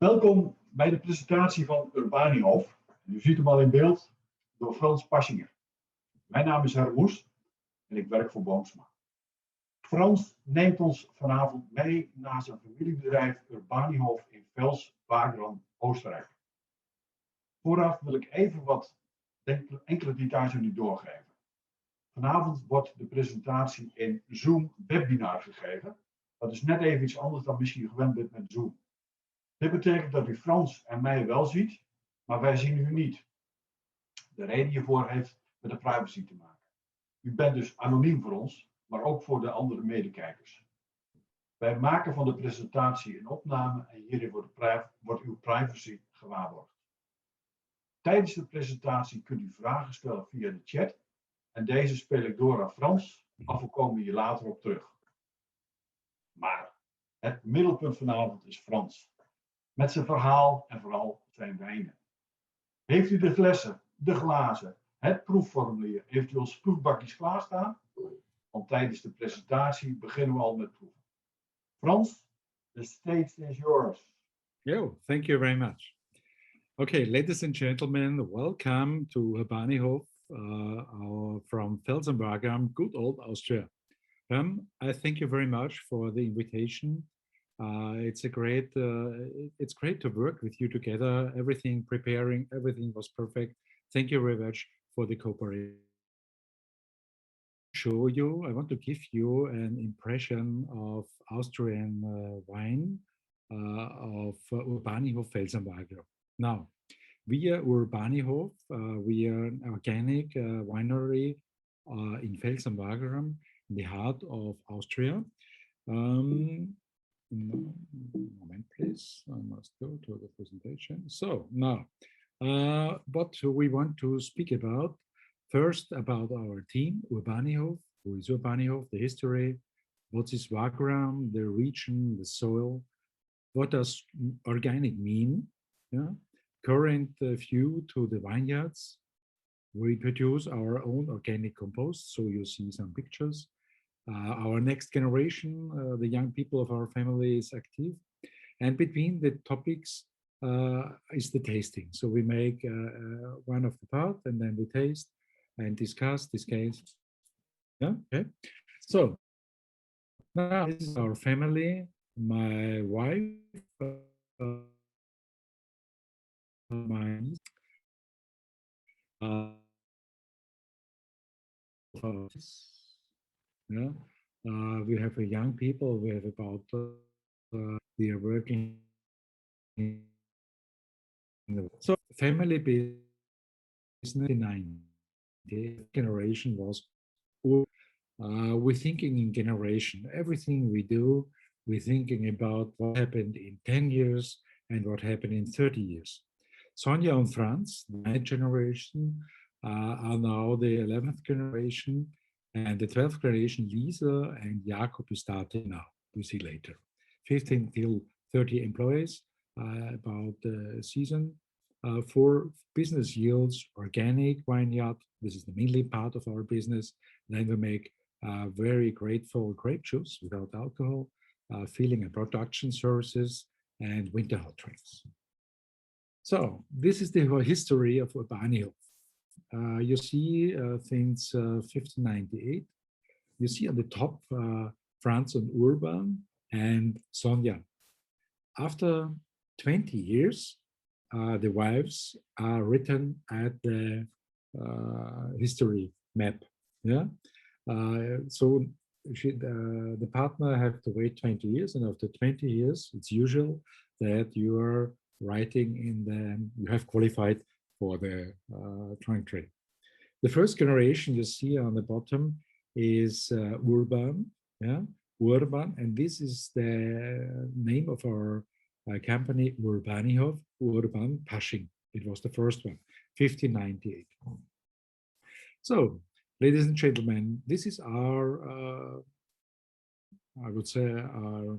Welkom bij de presentatie van Urbanihof. U ziet hem al in beeld door Franz Paschinger. Mijn naam is Hermoes en ik werk voor Boomsma. Frans neemt ons vanavond mee naar zijn familiebedrijf Urbanihof in Vels, Wagram, Oostenrijk. Vooraf wil ik even enkele details aan u doorgeven. Vanavond wordt de presentatie in Zoom webinar gegeven. Dat is net even iets anders dan misschien gewend bent met Zoom. Dit betekent dat u Frans en mij wel ziet, maar wij zien u niet. De reden hiervoor heeft met de privacy te maken. U bent dus anoniem voor ons, maar ook voor de andere medekijkers. Wij maken van de presentatie een opname en hierin wordt uw privacy gewaarborgd. Tijdens de presentatie kunt u vragen stellen via de chat en deze speel ik door aan Frans, of we komen hier later op terug. Maar het middelpunt vanavond is Frans. Met zijn verhaal en vooral zijn wijnen. Heeft u de flessen, de glazen, het proefformulier, eventueel proefbakjes klaarstaan? Want tijdens de presentatie beginnen we al met proeven. Frans, the stage is yours. Yo, thank you very much. Okay, ladies and gentlemen, welcome to Urbanihof from Felsenbergam, good old Austria. I thank you very much for the invitation. It's great to work with you together. Everything was perfect. Thank you very much for the cooperation. I want to give you an impression of Austrian wine of Urbanihof Felsenbergam. Now, we are Urbanihof. We are an organic winery in Felsenbergam, in the heart of Austria. Moment, please. I must go to the presentation. So now, what we want to speak about, first about our team, Urbanihof. Who is Urbanihof? The history. What is Wagram? The region, the soil. What does organic mean? Yeah. Current view to the vineyards. We produce our own organic compost. So you see some pictures. Our next generation, the young people of our family, is active. And between the topics is the tasting. So we make one of the part and then we taste and discuss this case. Yeah, okay. So now this is our family. My wife, my niece, yeah. We have a young people. We have about we are working in so family business. 9 the generation was we're thinking in generation. Everything we do, we're thinking about what happened in 10 years and what happened in 30 years. Sonja and Franz, the 9th generation, are now the 11th generation. And the 12th generation, Lisa and Jakob, is starting now. We see later. 15 till 30 employees about the season. 4 business yields, organic vineyard. This is the mainly part of our business. Then we make very grateful grape juice without alcohol, filling and production services, and winter hot drinks. So this is the history of Urbanihof. You see since 1598, you see on the top Franz and Urban and Sonja. After 20 years, the wives are written at the history map. Yeah, so the partner have to wait 20 years, and after 20 years, it's usual that you are writing you have qualified for the trunk trade. The first generation you see on the bottom is Urban, yeah, Urban, and this is the name of our company, Urbanihof, Franz Paschinger. It was the first one, 1598. So, ladies and gentlemen, this is our, I would say, our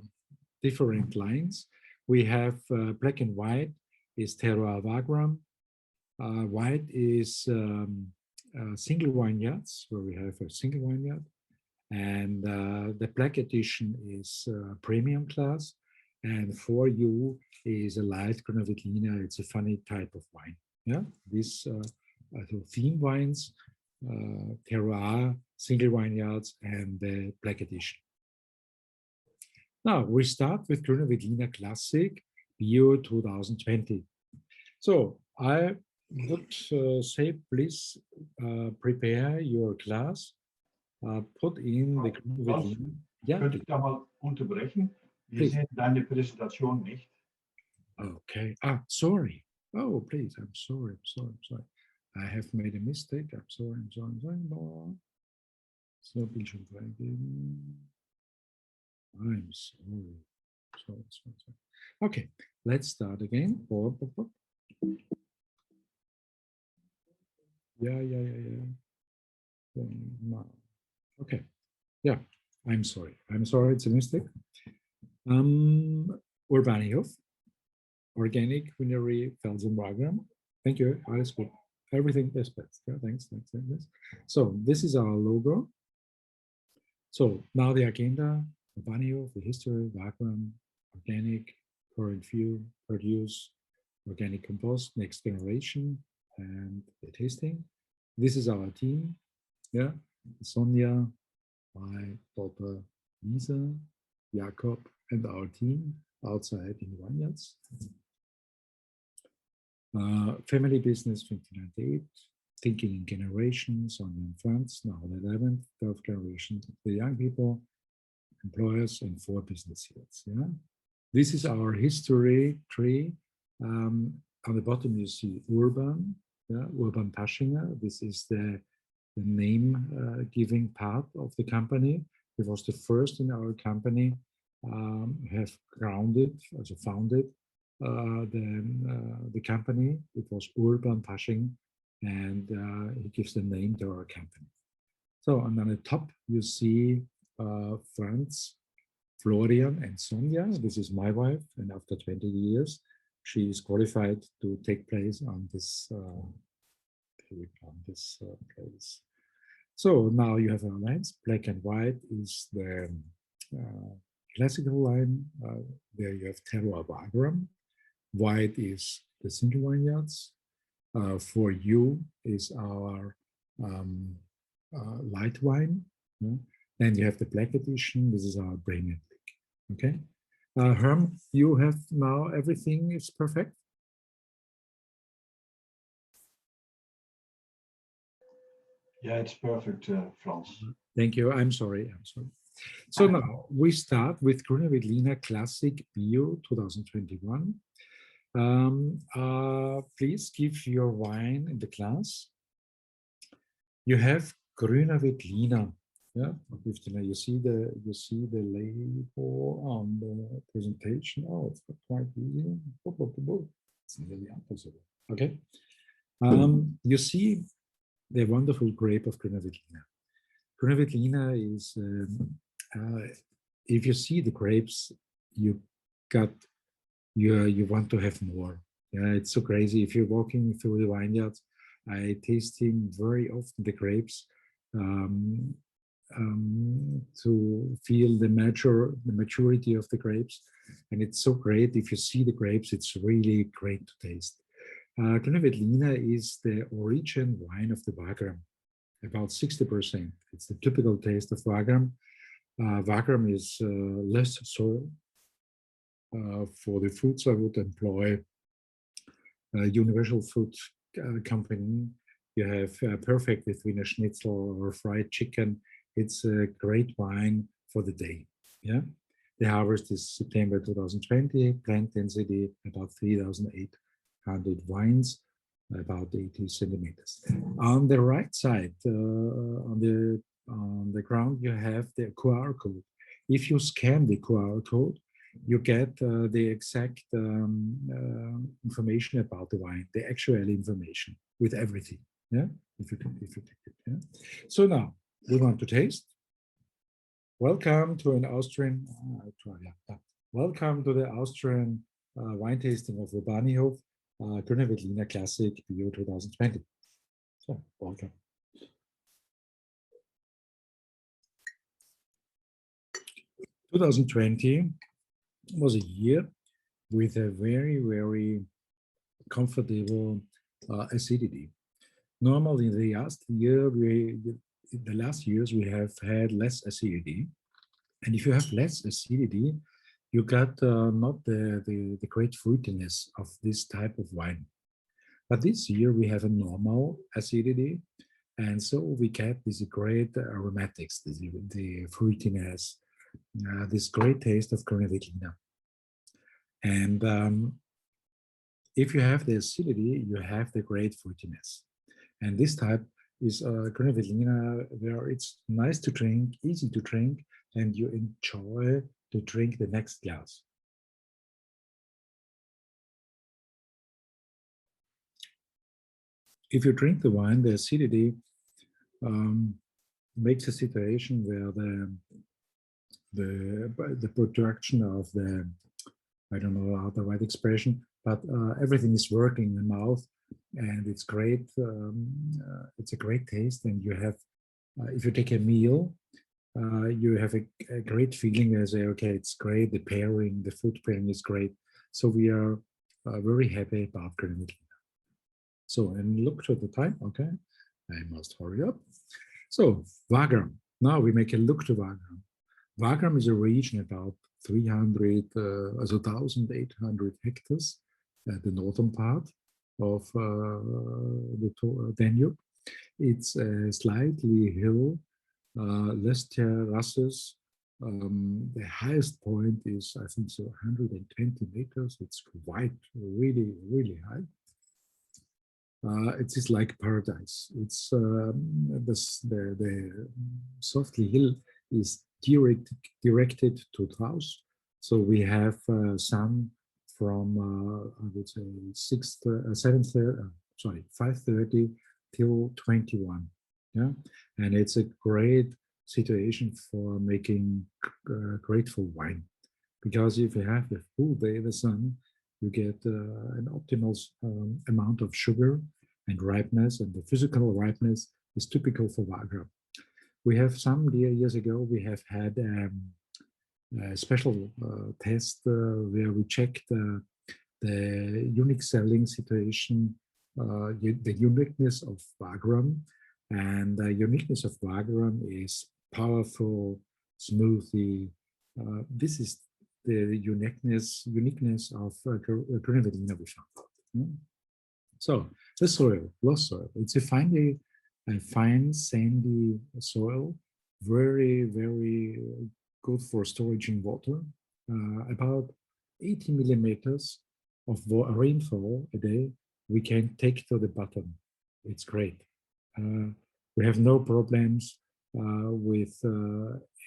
different lines. We have black and white is Terroir Wagram. White is single vineyards, where we have a single vineyard. And the black edition is premium class. And for you is a light Grüner Veltliner. It's a funny type of wine. Yeah, these so theme wines, terroir, single vineyards, and the black edition. Now we start with Grüner Veltliner Classic BIO 2020. So I would say, please prepare your glass, put in the Grüner Franz, Veltliner. Yeah, könnte ich da mal unterbrechen? Wir please. sehen deine Präsentation nicht. Okay. Ah, sorry. Oh, please. I'm sorry. I'm sorry. I'm sorry. I have made a mistake. I'm sorry. I'm sorry. I'm sorry. No. So, Bildschirm freigeben. I'm sorry. Sorry, sorry, sorry. Okay, let's start again. Yeah. No. Okay. Yeah, I'm sorry. I'm sorry. It's a mistake. Urbanihof, organic winery Felsenwagen. Thank you. Alles gut. Everything is best. Yeah, thanks. So this is our logo. So now the agenda, Urbanihof, the history, background, organic, current view, produce, organic compost, next generation, and the tasting. This is our team. Yeah, Sonja, my daughter Lisa, Jakob, and our team outside in vineyards. Family business 1998, thinking in generations, Sonja and Franz, now the 11th, 12th generation, the young people, employers, and 4 business units. Yeah, this is our history tree. On the bottom you see Urban, yeah, Urban Paschinger. This is the name giving part of the company. It was the first in our company have also founded the company. It was Urban Pasching, and he gives the name to our company. So, and on the top you see Franz, Florian, and Sonja. This is my wife, and after 20 years, she is qualified to take place on this place. So now you have our lines. Black and white is the classical line. There you have terroir vagram. White is the single vineyards. For you is our light wine. Yeah? Then you have the black edition. This is our premium. Okay. Herm, you have now everything is perfect. Yeah, it's perfect, Franz. Thank you. I'm sorry. So now we start with Grüner Veltliner Classic BIO 2021. Please give your wine in the glass. You have Grüner Veltliner. Yeah, you see the label on the presentation. Oh, it's quite easy. It's nearly impossible. Okay. You see the wonderful grape of Grüner Veltliner. Grüner Veltliner is, if you see the grapes, you want to have more. Yeah, it's so crazy. If you're walking through the vineyards, I tasting very often the grapes to feel the maturity of the grapes, and it's so great. If you see the grapes, it's really great to taste. Grüner Veltliner is the origin wine of the Wagram, about 60%. It's the typical taste of Wagram. Wagram is less soil. For the foods, I would employ Universal Food Company. You have perfect with Wiener Schnitzel or fried chicken. It's a great wine for the day. Yeah, the harvest is September 2020. Plant density about 3,800 vines, about 80 centimeters. On the right side, on the ground, you have the QR code. If you scan the QR code, you get the exact information about the wine, the actual information with everything. Yeah, if you take it. Yeah. So now we want to taste. Welcome to an Austrian. Welcome to the Austrian wine tasting of Urbanihof Grüner Veltliner Classic BIO 2020. So welcome. was a year with a very, very comfortable acidity. Normally, the last years we have had less acidity, and if you have less acidity, you got not the great fruitiness of this type of wine. But this year we have a normal acidity, and so we get this great aromatics, the fruitiness, this great taste of Corona Veltliner. And if you have the acidity, you have the great fruitiness. And this type is Corona Veltliner, where it's nice to drink, easy to drink, and you enjoy to drink the next glass. If you drink the wine, the acidity makes a situation where the production of the, I don't know how the right expression, but everything is working in the mouth, and it's great. It's a great taste, and you have, if you take a meal, you have a great feeling as okay, it's great. The pairing, the food pairing is great. So we are very happy about Corona Veltliner. So, and look to the time. Okay, I must hurry up. So Wagram. Now we make a look to Wagram. Wagram is a region about 300, 1,800 hectares, the northern part of the Danube. It's a slightly hill, less terraces. The highest point is, I think, so 120 meters. It's quite really, really high. It is like paradise. It's the softly hill is directed to Traus. So we have sun from I would say 5:30 till 21. Yeah, and it's a great situation for making grateful wine, because if you have the full day the sun, you get an optimal amount of sugar and ripeness, and the physical ripeness is typical for Wagram. We have some years ago, we have had a special test where we checked the unique selling situation, the uniqueness of Wagram. And the uniqueness of Wagram is powerful, smoothie. This is the uniqueness of Corona Veltliner we found. So the soil, loess soil, it's a fine sandy soil, very, very good for storage in water. About 80 millimeters of rainfall a day we can take to the bottom. It's great. We have no problems with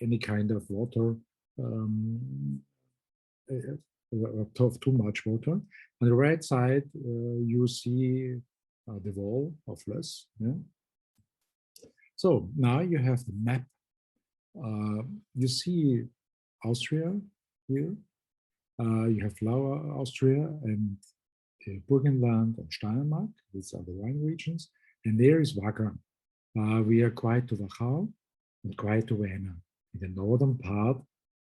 any kind of water, of too much water. On the right side, you see the wall of Löss. Yeah? So now you have the map. You see Austria here. You have Lower Austria and Burgenland and Steiermark. These are the wine regions. And there is Wagram. We are quite to Wachau and quite to Vienna, in the northern part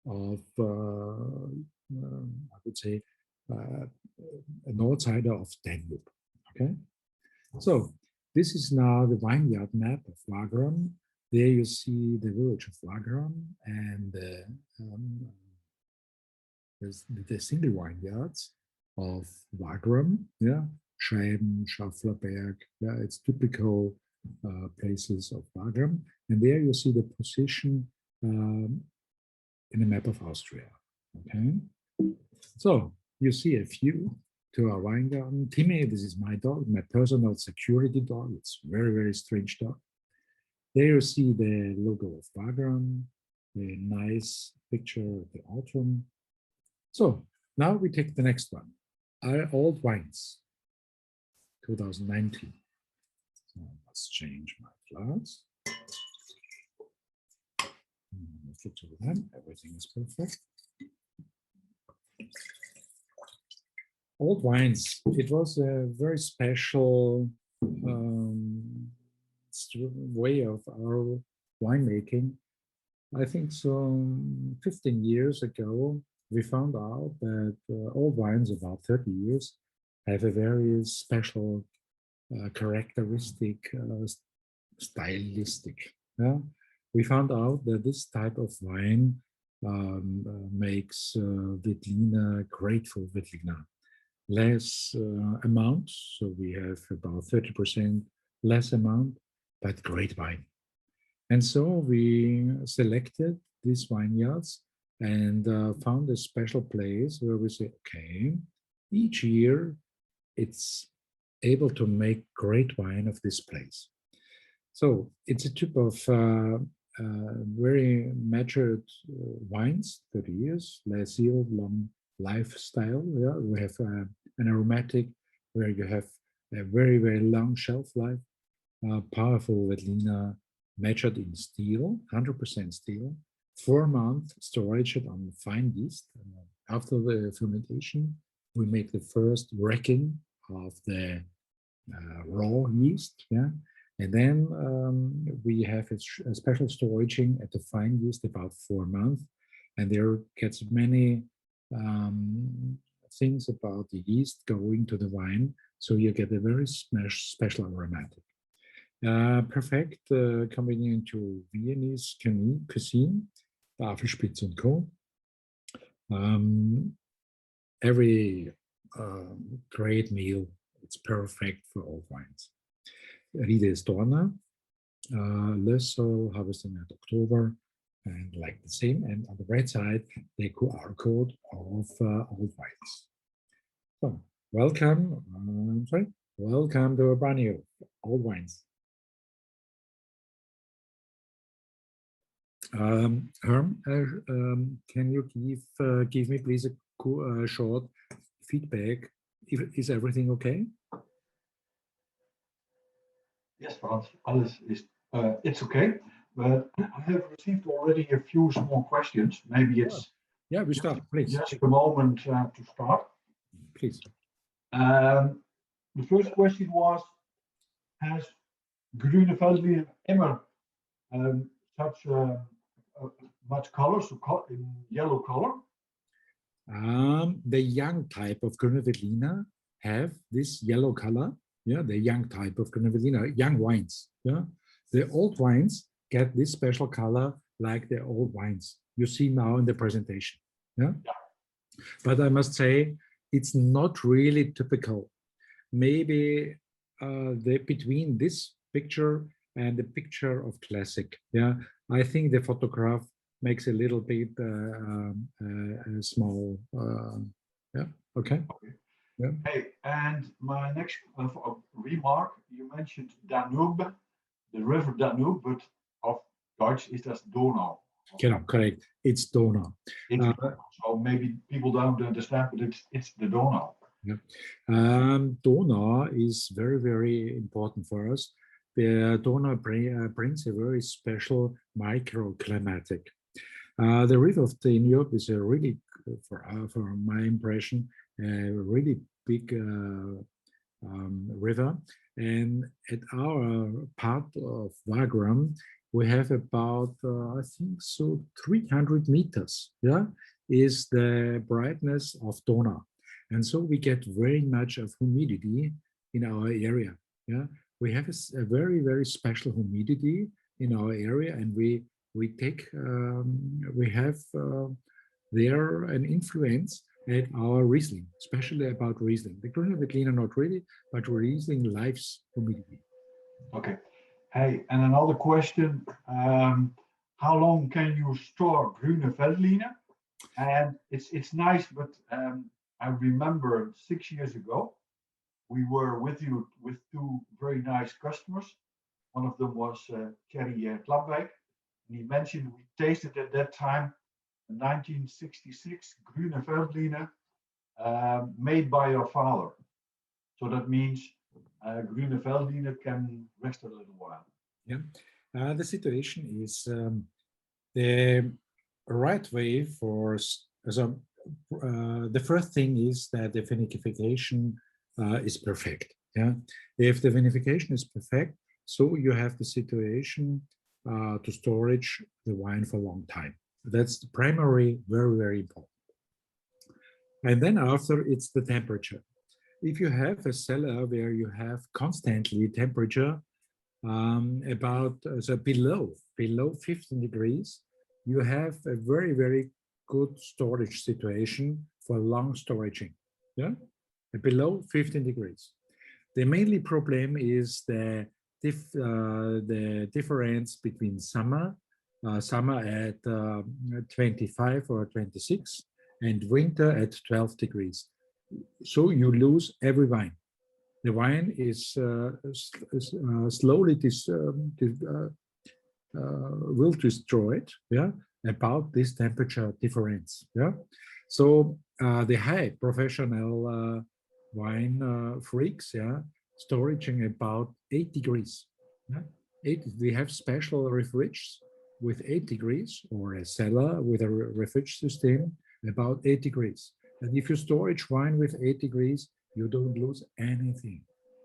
of, I would say, a north side of Danube. Okay, so this is now the vineyard map of Wagram. There you see the village of Wagram and the single vineyards of Wagram. Yeah, Scheiben, Schafflerberg. Yeah, it's typical places of Wagram. And there you see the position in the map of Austria. Okay, so you see a few to our wine garden. Timmy, this is my dog, my personal security dog. It's very, very strange dog. There you see the logo of Wagram, a nice picture of the autumn. So now we take the next one. Our old wines, 2019. So let's change my clouds. Everything is perfect. Old wines. It was a very special way of our winemaking. I think so 15 years ago, we found out that old wines, about 30 years, have a very special characteristic, stylistic. Yeah? We found out that this type of wine makes Veltliner grateful Veltliner. Less amount, so we have about 30% less amount, but great wine. And so we selected these vineyards and found a special place where we say, okay, each year it's able to make great wine of this place. So it's a type of very matured wines, 30 years, less yield, long lifestyle. Yeah, we have an aromatic where you have a very, very long shelf life, powerful Veltliner matured in steel, 100% steel, 4-month storage on fine yeast. After the fermentation, we make the first wrecking of the raw yeast, yeah, and then we have a special storaging at the fine yeast about 4 months, and there gets many things about the yeast going to the wine, so you get a very special aromatic. Perfect combining into Viennese cuisine, Tafelspitze und Co. Every great meal, it's perfect for all wines. Riede is Dorna, Lössl harvesting at October, and like the same. And on the right side, the QR code of old wines. So welcome, welcome to Urbanihof Old Wines. Herm, can you give me please a short feedback? Is everything okay? Yes, Franz, alles is, it's okay, but I have received already a few small questions. Maybe it's we start, please. Just a moment to start. Please. The first question was, has Grüne Veltliner immer such much color, so in yellow color? The young type of Grüne Veltliner have this yellow color. Yeah, the young type of Grüne Veltliner, young wines. Yeah, the old wines get this special color like the old wines you see now in the presentation. Yeah, but I must say it's not really typical. Maybe between this picture and the picture of classic. Yeah, I think the photograph makes a little bit small. Yeah, okay. Yeah. Hey, and my next remark, you mentioned Danube, the river Danube, but of Dutch is that Donau. Correct. It's Donau. So maybe people don't understand, but it's the Donau. Yeah. Donau is very, very important for us. The Donau brings a very special microclimatic. The river of the Danube is a really, for my impression, a really big river. And at our part of Wagram, we have about, I think so, 300 meters, yeah, is the brightness of Donau. And so we get very much of humidity in our area, yeah. We have a very, very special humidity in our area, and we have there an influence at our Riesling, especially about Riesling. The Grüne Veltliner not really, but Riesling likes humidity. Okay. Hey, and another question: how long can you store Grüne Veltliner? And it's nice, but I remember 6 years ago we were with you with two very nice customers. One of them was Thierry Klapwijk, and he mentioned we tasted at that time 1966 Grüne Veltliner made by your father. So that means Grüne Veltliner can rest a little while. Yeah, the situation is the right way for the first thing is that the vinification is perfect. Yeah, if the vinification is perfect, so you have the situation to storage the wine for a long time. That's the primary, very, very important. And then after, it's the temperature. If you have a cellar where you have constantly temperature about so below 15 degrees, you have a very, very good storage situation for long storaging. Yeah, below 15 degrees. The mainly problem is the difference between summer at 25 or 26 and winter at 12 degrees. So you lose every wine. The wine is slowly will destroy it, yeah, about this temperature difference, yeah. So the high professional wine freaks, yeah, storaging about 8 degrees. Yeah? We have special refrigerators with 8 degrees, or a cellar with a refrigerator system about 8 degrees. And if you storage wine with 8 degrees, you don't lose anything.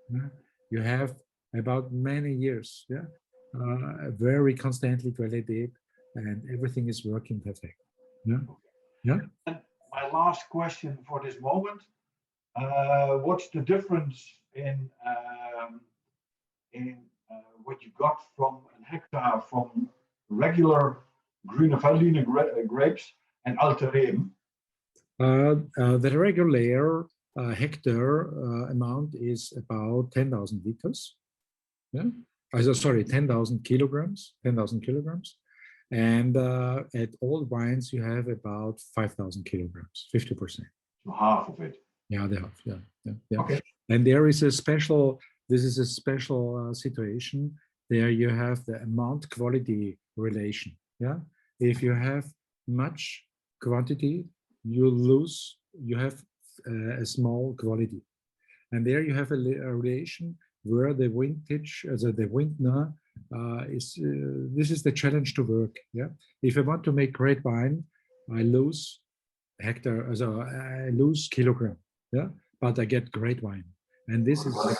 Yeah? You have about many years, yeah, very constantly quality, and everything is working perfect. Yeah, yeah. And my last question for this moment: what's the difference in what you got from a hectare from regular Grüne Veltliner grapes and Alterem? The regular hectare amount is about 10,000 liters. Yeah, sorry, 10,000 kilograms. 10,000 kilograms, and at all wines you have about 5,000 kilograms, 50%. So half of it. Yeah, they have. Yeah, yeah, yeah. Okay. And there is a special. This is a special situation. There you have the amount quality relation. Yeah, if you have much quantity, you lose. You have a small quality, and there you have a relation where the vintage, the vintner, is. This is the challenge to work. Yeah, if I want to make great wine, I lose hectare, I lose kilogram. Yeah, but I get great wine, and this is more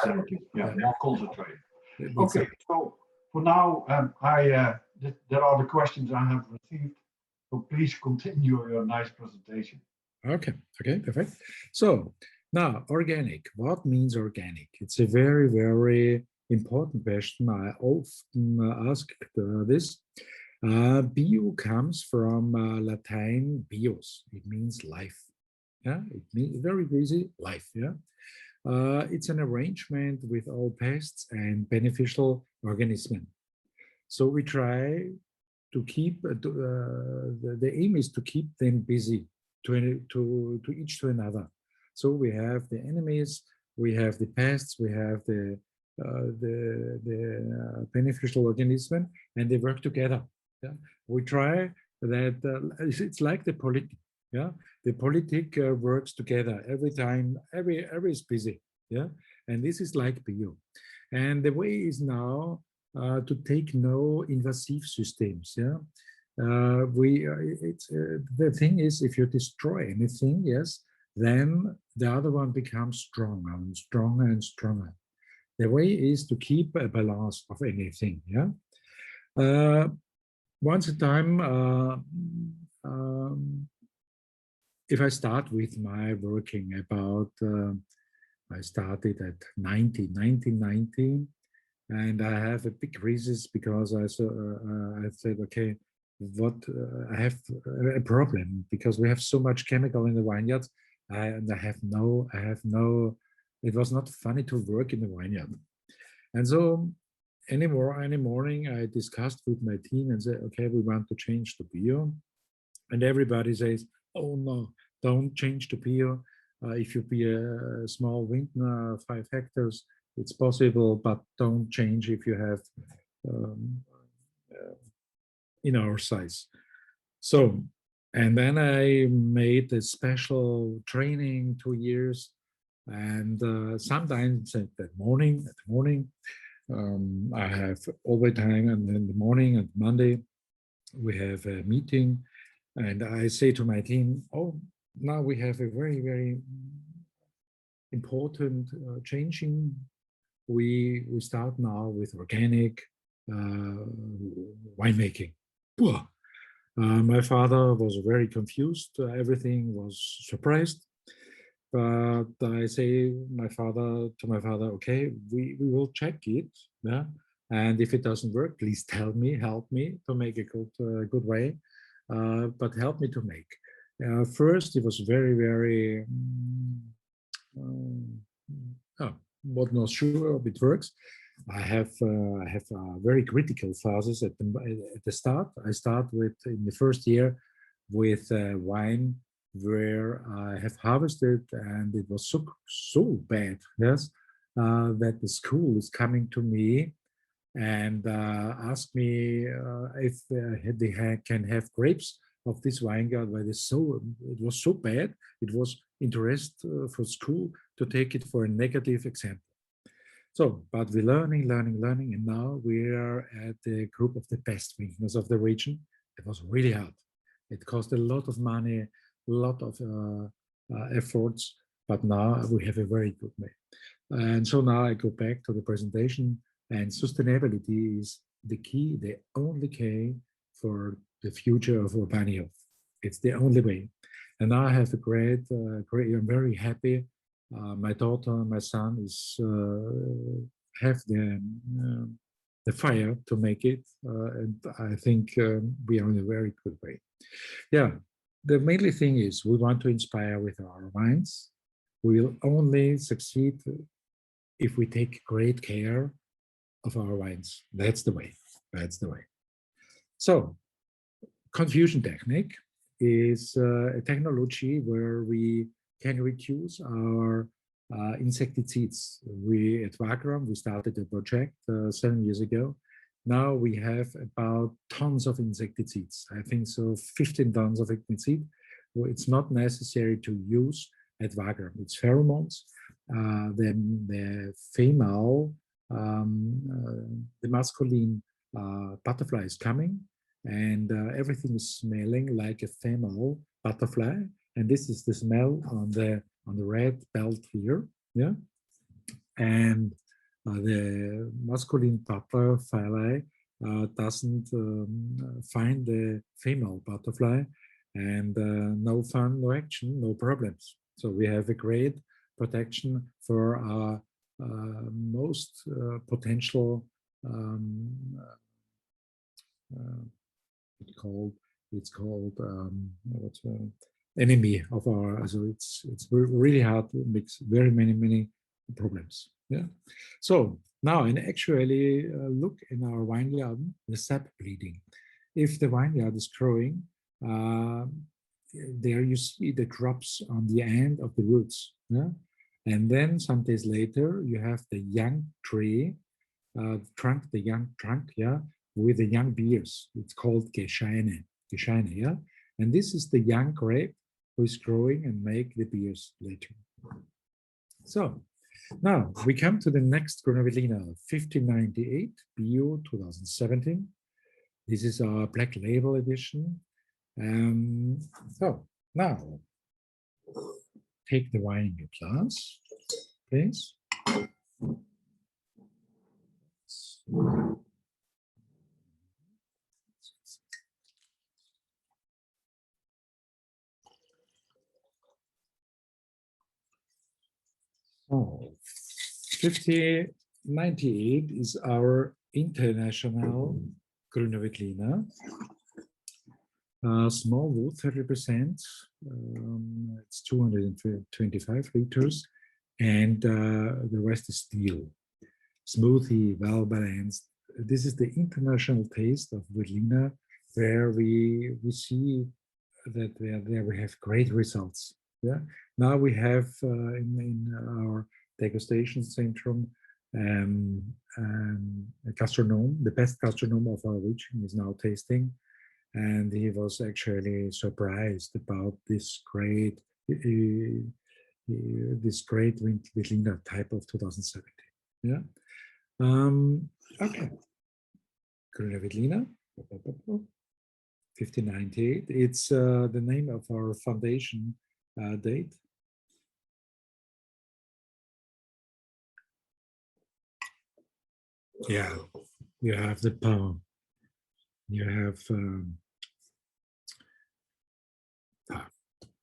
concentrated. it's Okay, so for now, there are the questions I have received. So please continue your nice presentation. Okay, okay, perfect. So now, organic. What means organic? It's a very, very important question. I often ask this. Bio comes from Latin bios. It means life. Yeah, it means very easy life. Yeah, it's an arrangement with all pests and beneficial organisms. So we try to keep the aim is to keep them busy to each to another. So we have the enemies, we have the pests, we have the beneficial organism, and they work together. Yeah, we try that. It's like the politic. Yeah, the politic works together every time. Every is busy. Yeah, and this is like bio, and the way is now to take no invasive systems. Yeah. The thing is, if you destroy anything, yes, then the other one becomes stronger and stronger and stronger. The way is to keep a balance of anything. Yeah. Once a time, if I start with my working about, I started at 1990, and I have a big crisis because I said, okay, what I have a problem because we have so much chemical in the vineyards, and I have no. It was not funny to work in the vineyard, and so any morning I discussed with my team and said, okay, we want to change to bio, and everybody says, oh no, don't change to bio. If you be a small vintner, 5 hectares, it's possible, but don't change if you have in our size. So, and then I made a special training 2 years, and sometimes at the morning, I have overtime, and in the morning and Monday we have a meeting, and I say to my team, oh, now we have a very, very important changing. We start now with organic winemaking. My father was very confused. Everything was surprised. But I say my father to my father, okay, we will check it, yeah. And if it doesn't work, please tell me, help me to make a good way, but help me to make. First, it was very, very, oh, was not sure if it works. I have very critical phases at the start. I start with in the first year with wine where I have harvested, and it was so bad, yes, that the school is coming to me and asked me if they can have grapes of this Weingart, where it was so bad, it was interest for school to take it for a negative example. So, but we're learning, and now we are at the group of the best vintners of the region. It was really hard. It cost a lot of money, a lot of efforts, but now we have a very good way. And so now I go back to the presentation, and sustainability is the key, the only key for the future of Urbanihof. It's the only way. And now I have a I'm very happy. My daughter, my son have the fire to make it, and I think we are in a very good way. Yeah, the mainly thing is we want to inspire with our wines. We'll only succeed if we take great care of our wines. That's the way. That's the way. So, confusion technique is a technology where we can reduce our insecticides. We at Wagram, we started a project 7 years ago. Now we have about tons of insecticides. I think so 15 tons of insecticide. Well, it's not necessary to use at Wagram. It's pheromones. Then the female, the masculine butterfly is coming, and everything is smelling like a female butterfly. And this is the smell on the red belt here, yeah. And the masculine butterfly doesn't find the female butterfly, and no fun, no action, no problems. So we have a great protection for our most potential it's called what's enemy of our. So it's really hard to mix very many problems. Yeah. So now, and actually look in our vineyard, the sap bleeding. If the vineyard is growing, there you see the drops on the end of the roots. Yeah. And then some days later, you have the young tree, the young trunk, yeah, with the young beers. It's called Gescheine, yeah. And this is the young grape who is growing and make the beers later. So now we come to the next Gruner-Veltliner 1598 BIO 2017. This is our black label edition. So now take the wine in your glass, please. So 1598 is our international Gruner-Veltliner. Small wood, 30%. It's 225 liters, and the rest is steel. Smoothie, well balanced. This is the international taste of Veltliner, where we see that there we have great results. Yeah. Now we have in our degustation centrum a gastronome, the best gastronome of our region is now tasting, and he was actually surprised about this great Veltliner type of 2017. Yeah. Okay. Grüner Veltliner. 1598. It's the name of our foundation date. Yeah, you have the power. You have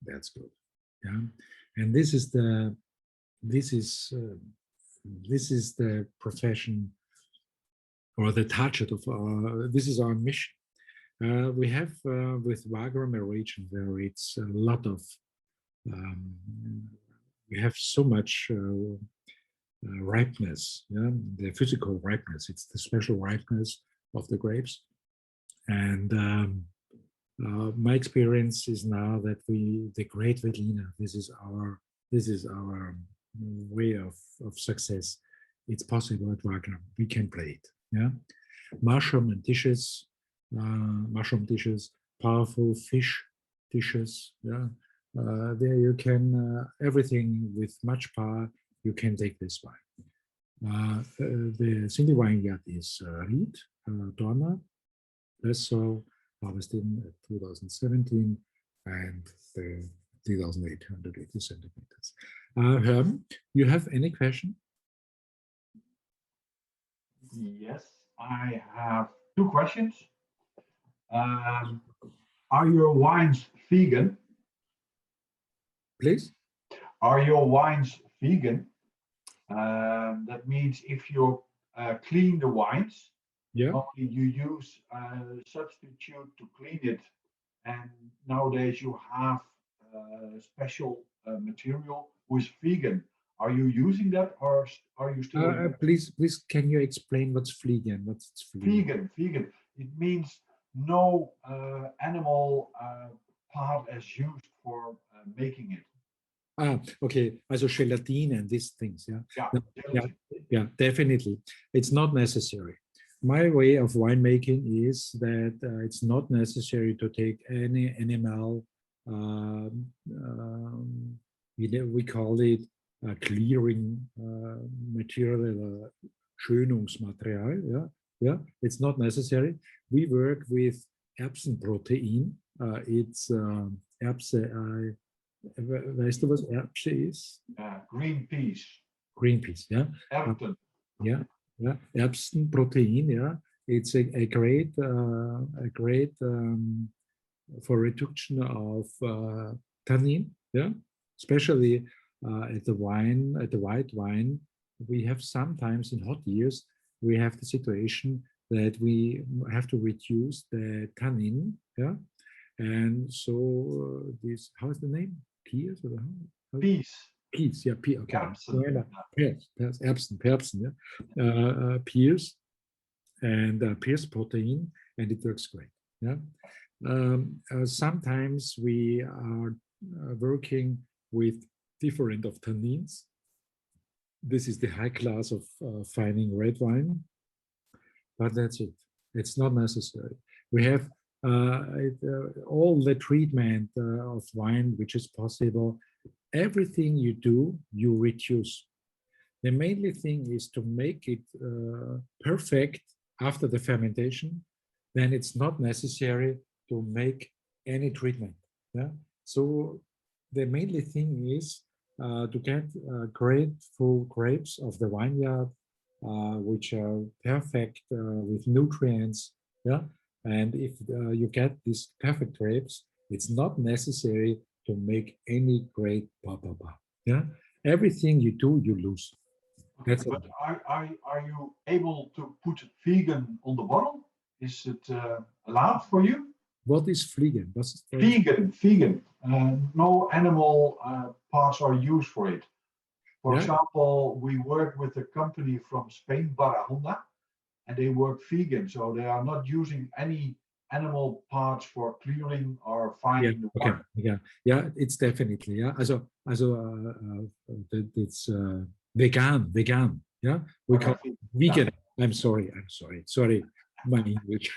that's good. Yeah, and this is the profession or the target of our. This is our mission. We have with Wagram a region where it's a lot of. We have so much ripeness, yeah, the physical ripeness. It's the special ripeness of the grapes, and my experience is now that the great Veltliner, this is our way of success. It's possible at Wagram. We can play it. Yeah, mushroom dishes, powerful fish dishes. Yeah, there you can everything with much power. You can take this wine. The single vineyard is Ried, Dorna, Dessau, harvested in 2017, and the 3,880 centimeters. Herm, you have any question? Yes, I have two questions. Are your wines vegan? Please. Are your wines vegan? That means if you clean the wines, Yeah. only you use a substitute to clean it, and nowadays you have special material with vegan. Are you using that, or are you still please, can you explain what's vegan? What's vegan? Vegan. It means no animal part as used for making it. Okay. Also Gelatine and these things. Yeah. Yeah, Yeah, definitely. It's not necessary. My way of winemaking is that it's not necessary to take any animal. We call it clearing material, Schönungsmaterial. Yeah, yeah. It's not necessary. We work with Erbsenprotein. It's Erbse. Weißt du, was Erbse ist? Green peas. Green peas, yeah. Erbsen. Yeah, yeah. Erbsenprotein, yeah. It's a great for reduction of tannin, yeah. Especially at the white wine, we have sometimes in hot years we have the situation that we have to reduce the tannin, yeah. And so this, how is the name? Peas or Peas. Peas, yeah, pea. Okay. Erbsen. Erbsen, yeah. Peas and peas protein, and it works great. Yeah. Sometimes we are working with different of tannins. This is the high class of fining red wine, but that's it. It's not necessary. We have all the treatment of wine which is possible. Everything you do, you reduce. The mainly thing is to make it perfect after the fermentation. Then it's not necessary to make any treatment. Yeah. So the mainly thing is to get great full grapes of the vineyard, which are perfect with nutrients. Yeah. And if you get these perfect grapes, it's not necessary to make any great yeah. Everything you do, you lose. That's but are you able to put vegan on the bottle? Is it allowed for you? What is vegan? Vegan. No animal parts are used for it. For example, we work with a company from Spain, Barahona, and they work vegan, so they are not using any animal parts for clearing or fining the wine. Okay. Yeah, it's definitely, yeah. Also it's vegan. Yeah, we call it vegan. Yeah. I'm sorry. My English.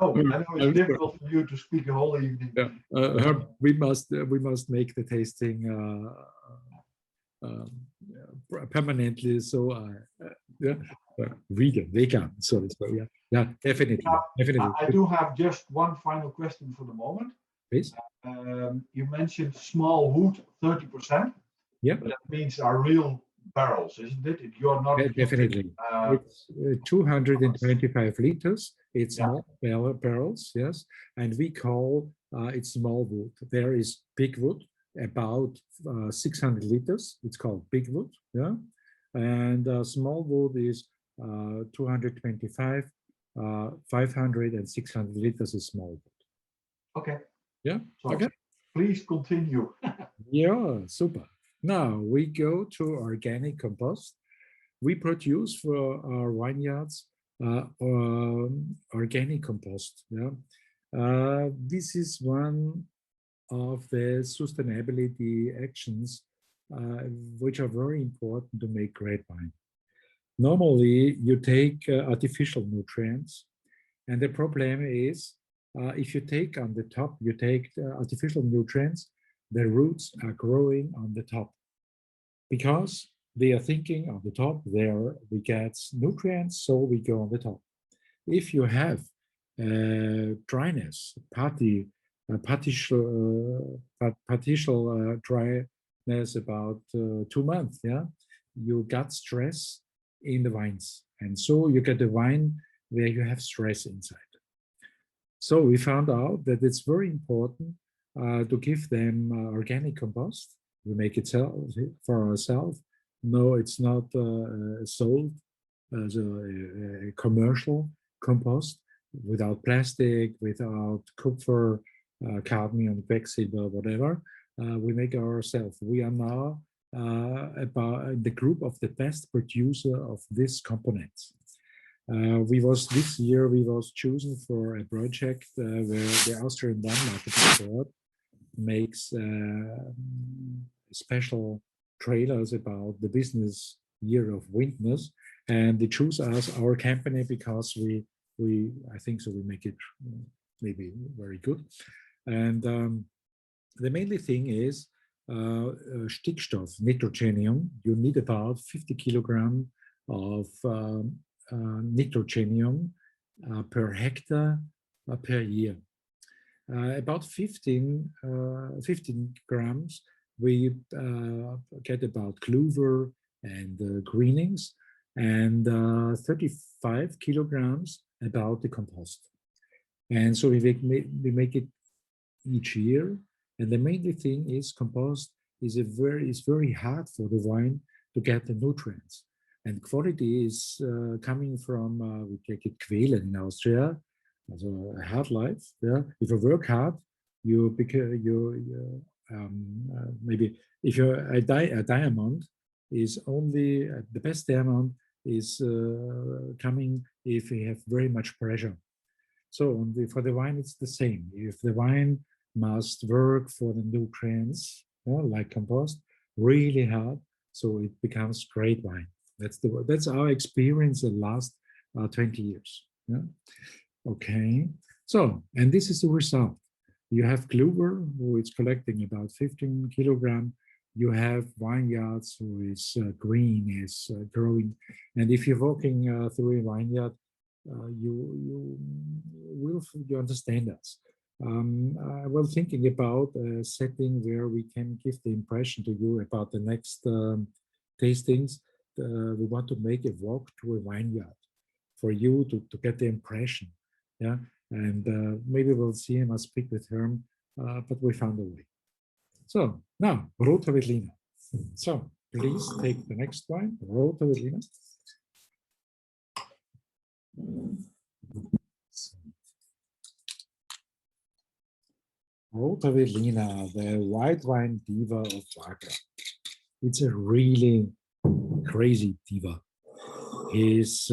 No, I know it's difficult for you to speak a whole evening. Yeah. We must make the tasting permanently. So yeah, vegan. Sorry. Yeah, definitely. I do have just one final question for the moment. Please. You mentioned small wood, 30%. Yeah. But that means are real barrels, isn't it? You're not definitely. It's 225 liters. It's small barrels, yes. And we call it's small wood. There is big wood, about 600 liters. It's called big wood, yeah. And small wood is 225, 500 and 600 liters is small wood. Okay. Yeah. So Okay. please continue. Yeah, super. Now we go to organic compost. We produce for our vineyards organic compost. Yeah. This is one of the sustainability actions which are very important to make great wine. Normally, you take artificial nutrients, and the problem is if you take on the top, you take artificial nutrients, the roots are growing on the top because they are thinking on the top there we get nutrients, so we go on the top. If you have dryness, partial dryness about 2 months, yeah, you got stress in the vines, and so you get a wine where you have stress inside. So we found out that it's very important to give them organic compost. We make it for ourselves. No, it's not sold as a commercial compost without plastic, without copper, cadmium, quicksilver, whatever. We make it ourselves. We are now about the group of the best producer of these components. This year we was chosen for a project where the Austrian Wine Marketing Board makes special trailers about the business year of wintness, and they choose us, our company, because we I think so we make it maybe very good. And the mainly thing is Stickstoff, nitrogenium. You need about 50 kilogram of nitrogenium per hectare per year. About 15 grams we get about clover and greenings, and 35 kilograms about the compost. And so we make it each year. And the main thing is compost is very hard for the wine to get the nutrients. And quality is coming from, we take it Quellen in Austria, also a hard life. Yeah? If you work hard, maybe if you're a diamond is only, the best diamond is coming if you have very much pressure. So for the wine, it's the same. If the wine must work for the nutrients, like compost, really hard, so it becomes great wine. That's our experience the last 20 years. Yeah? Okay, so, and this is the result. You have clover, who is collecting about 15 kilogram. You have vineyards, who is green, is growing. And if you're walking through a vineyard, you understand us. I was thinking about a setting where we can give the impression to you about the next tastings. We want to make a walk to a vineyard for you to get the impression. Yeah, and maybe we'll see him. I'll speak with him, but we found a way. So now, Rote Veltliner. So please take the next wine, Rote Veltliner. Rote Veltliner, the white wine diva of Wagram. It's a really crazy diva. He's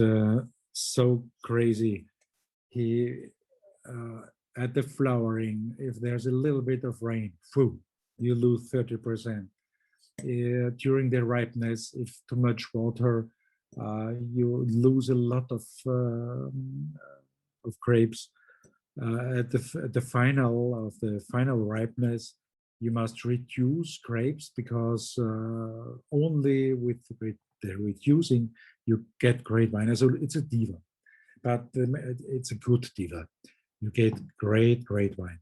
so crazy. He at the flowering, if there's a little bit of rain, you lose 30%. During the ripeness, if too much water, you lose a lot of grapes. At the final ripeness, you must reduce grapes, because only with the reducing you get great wine. So it's a diva, but it's a good diva. You get great wine.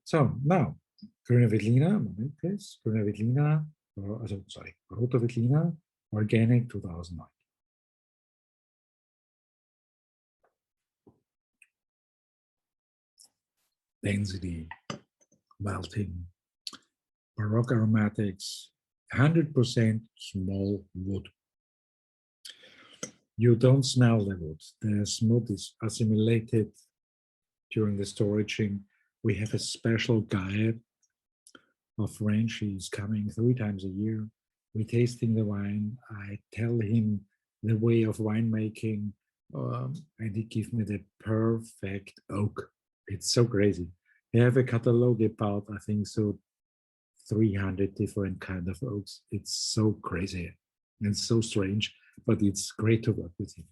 So now, Grüne Veltliner, moment please. Grüne Veltliner, sorry, Rote Veltliner, organic 2009. Density, malting, Baroque aromatics, 100% small wood. You don't smell the wood. The smooth is assimilated during the storaging. We have a special guide of French. He's coming 3 times a year. We're tasting the wine. I tell him the way of winemaking, and he gives me the perfect oak. It's so crazy. They have a catalog about, I think, so 300 different kind of oaks. It's so crazy and so strange, but it's great to work with him.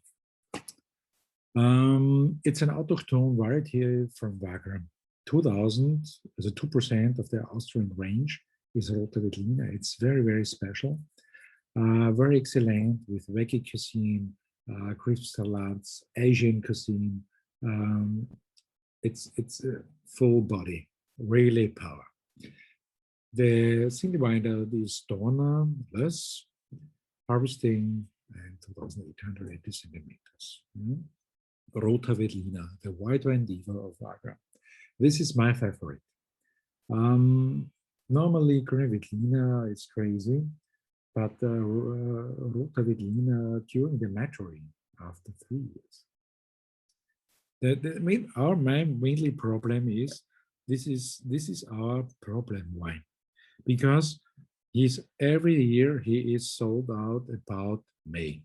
It's an autochthone variety from Wagram. 2000, as a 2% of the Austrian range is Rote Veltliner. It's very, very special. Very excellent with veggie cuisine, crisp salads, Asian cuisine. It's a full body, really power. The single winder is Dorna less, harvesting and 2,880 centimeters. Rote Veltliner, the white wine diva of Wagram. This is my favorite. Normally, Grüne Veltliner is crazy, but Rote Veltliner during the maturing after 3 years. Our mainly problem is this is our problem wine, because every year he is sold out about May.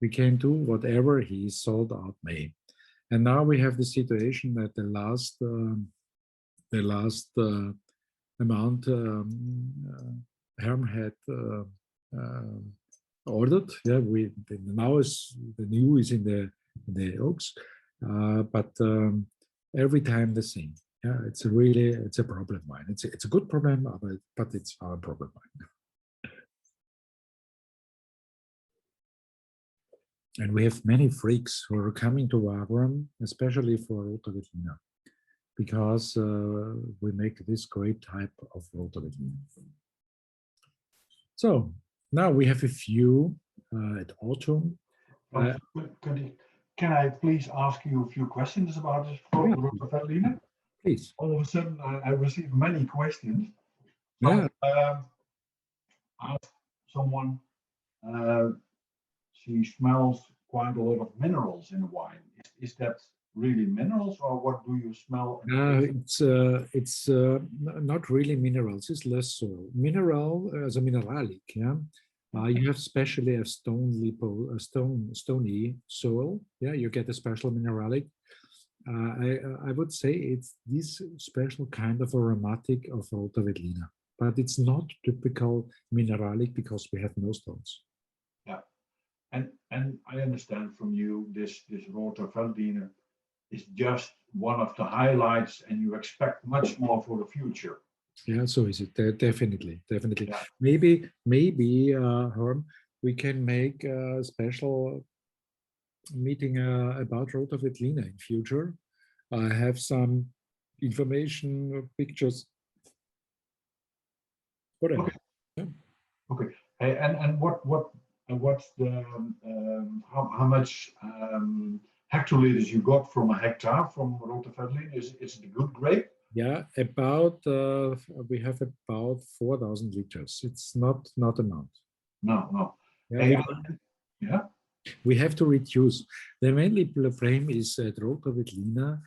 We can do whatever he is sold out May, and now we have the situation that the last amount Herm had ordered. Yeah, now is the new is in the oaks, but every time the same. Yeah, it's a problem wine. It's a good problem, but it's our problem wine. And we have many freaks who are coming to Wagram, especially for Rote Veltliner, because we make this great type of Rote Veltliner. So now we have a few at autumn. Can I please ask you a few questions about this Rote Veltliner? Please. All of a sudden, I received many questions. Yeah. Ask someone. She smells quite a lot of minerals in the wine. Is that really minerals, or what do you smell? It's not really minerals. It's less so. Mineral as a mineralic. Yeah. You have especially a stony soil. Yeah, you get a special mineralic. I would say it's this special kind of aromatic of Rote Veltliner, but it's not typical mineralic because we have no stones. Yeah, and I understand from you this Rote Veltliner is just one of the highlights, and you expect much more for the future. Yeah, so is it. Definitely. Yeah. Maybe Herm, we can make a special meeting about Rote Veltliner in future. I have some information, pictures, whatever. Okay. Yeah. Okay. Hey, and what's the how much hectoliters you got from a hectare from Rote Veltliner? Is it a good grape? Yeah, about we have about 4,000 liters. It's not amount. No. Yeah, yeah. We have to reduce. The mainly frame is at Rote Veltliner.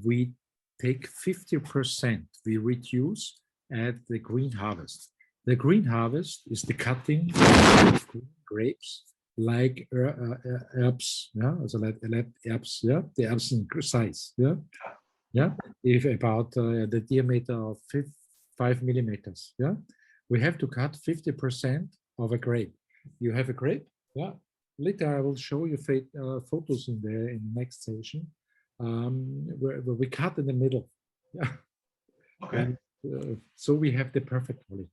We take 50%. We reduce at the green harvest. The green harvest is the cutting of grapes like herbs. Yeah, so like herbs. Yeah, the herbs in size. Yeah. Yeah, if about the diameter of 5 millimeters. Yeah, we have to cut 50% of a grape. You have a grape. Yeah, later I will show you photos in the next session where we cut in the middle. Yeah. Okay. And, so we have the perfect quality.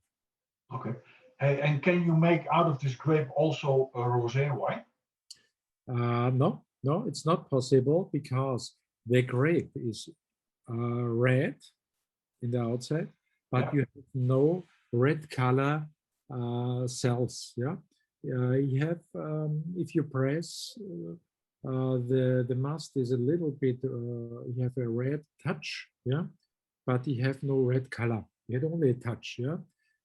Okay. Hey, and can you make out of this grape also a rosé wine? No, it's not possible because the grape is red in the outside, but you have no red color cells. Yeah, you have if you press the must is a little bit. You have a red touch. Yeah, but he have no red color. He had only a touch, yeah.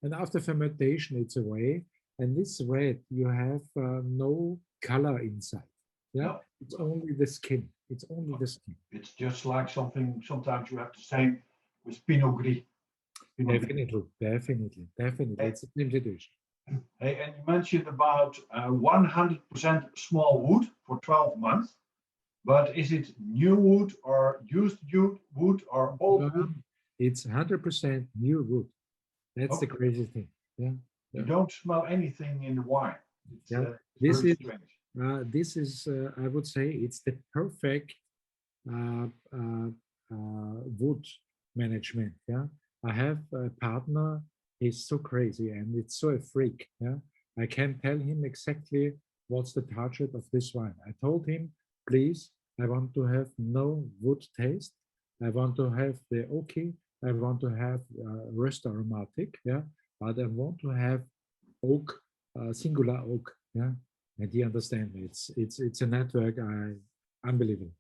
And after fermentation, it's away. And this red, you have no color inside. Yeah, No. it's only the skin. It's only the skin. It's just like something sometimes you have the same with Pinot Gris. Pinot Gris. Definitely. Hey. It's a same situation. Hey, and you mentioned about 100% small wood for 12 months, but is it new wood or used wood or old wood? It's 100% new wood. That's the Okay. crazy thing. Yeah. You don't smell anything in the wine. It's, Yeah. it's very strange. This is I would say it's the perfect wood management. Yeah, I have a partner. He's so crazy and it's so a freak. Yeah, I can tell him exactly what's the target of this wine. I told him, please, I want to have no wood taste. I want to have the oaky. I want to have rest aromatic. Yeah, but I want to have oak, singular oak. Yeah, and he understands me. It's a network. Unbelievable.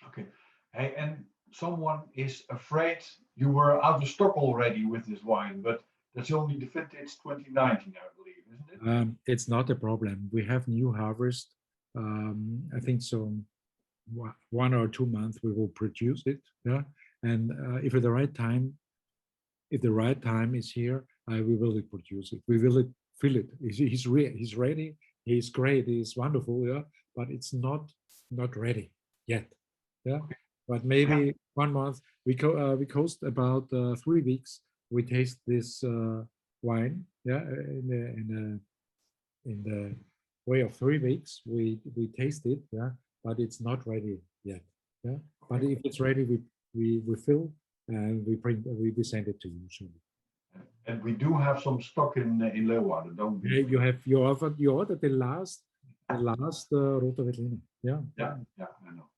Okay. Hey, and someone is afraid you were out of stock already with this wine, but that's only the vintage 2019, I believe, isn't it? It's not a problem. We have new harvest. I think so. 1 or 2 months we will produce it. Yeah, and if at the right time, if the right time is here, we will produce it. We will fill it. He's ready. He's great. He's wonderful. Yeah, but it's not ready yet. Yeah, but maybe 1 month. We coast about 3 weeks. We taste this wine. Yeah, in the way of 3 weeks. We taste it. Yeah, but it's not ready yet. Yeah, but if it's ready, we fill and we send it to you. Surely. And we do have some stock in Leeuwarden, don't we? You ordered the last Rote Veltliner. Yeah. Yeah, I know.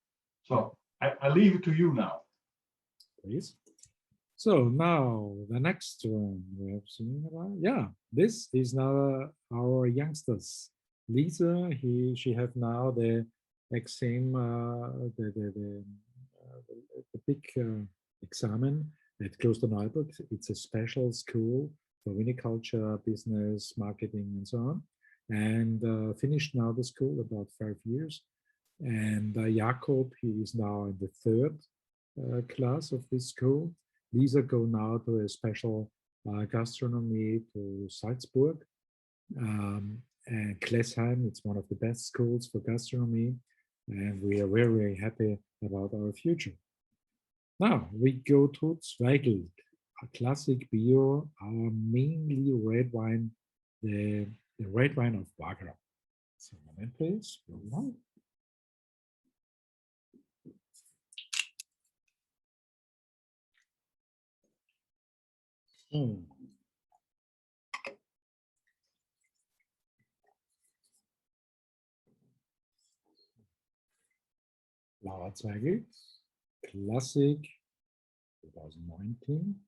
So I leave it to you now. Please. So now the next one we have seen about. Yeah, this is now our youngsters. Lisa, she have now the exam, the big examen at Klosterneuburg. It's a special school for viniculture, business, marketing, and so on. And finished now the school about 5 years. And Jakob, he is now in the third class of this school. Lisa go now to a special gastronomy to Salzburg. And Klesheim, it's one of the best schools for gastronomy. And we are very, very happy about our future. Now we go to Zweigelt, a classic bio, our mainly red wine, the red wine of Wagram. So, moment, please. Zweigelt, Classic 2019.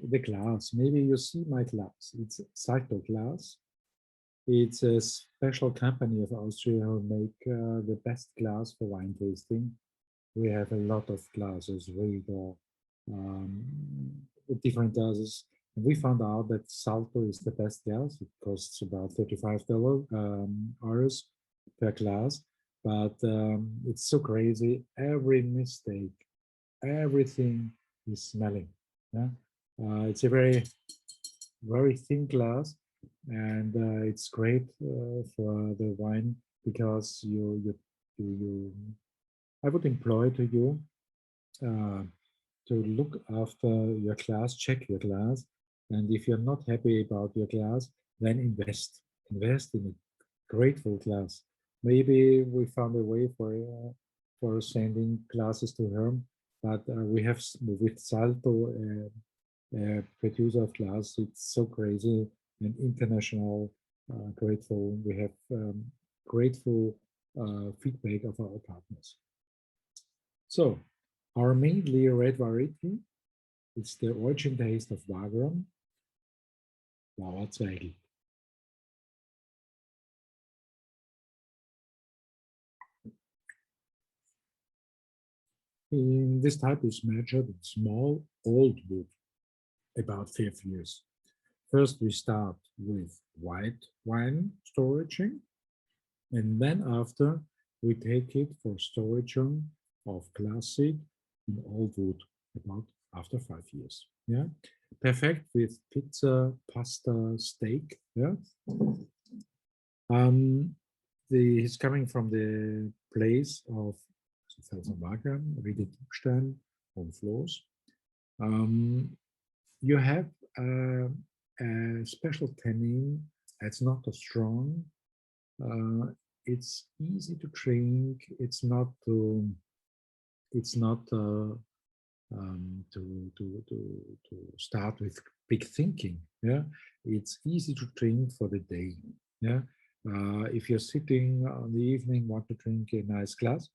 The glass, maybe you see my glass. It's Salto glass. It's a special company of Austria who make the best glass for wine tasting. We have a lot of glasses, Riga, different glasses. And we found out that Salto is the best glass. It costs about $35 euros per glass, but it's so crazy. Every mistake, everything is smelling. Yeah, it's a very, very thin glass, and it's great for the wine because you I would employ to you to look after your glass, check your glass, and if you're not happy about your glass, then invest in a grateful glass. Maybe we found a way for sending glasses to Herm, but we have with Salto producer of glass. It's so crazy and international. Grateful. We have grateful feedback of our partners. So our mainly red variety is the origin taste of Wagram, Zweigelt. In this type is measured in small old wood, about 5 years. First, we start with white wine storaging, and then after we take it for storage of classic in old wood, about after 5 years. Yeah, perfect with pizza, pasta, steak. Yeah, he's coming from the place of Felsenwagen, Riedetubstein on floors. You have a special tannin. It's not too strong. It's easy to drink. It's not to. It's not to start with big thinking. Yeah, it's easy to drink for the day. Yeah, if you're sitting on the evening, want to drink a nice glass.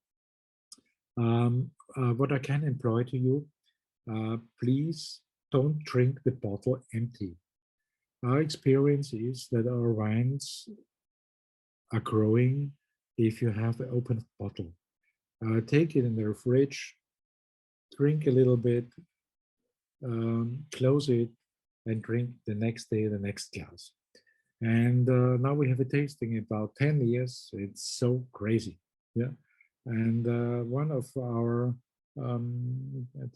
What I can employ to you, please don't drink the bottle empty. Our experience is that our wines are growing if you have an open bottle. Take it in the fridge, drink a little bit, close it, and drink the next day the next glass. And now we have a tasting about 10 years. It's so crazy. Yeah. And one of our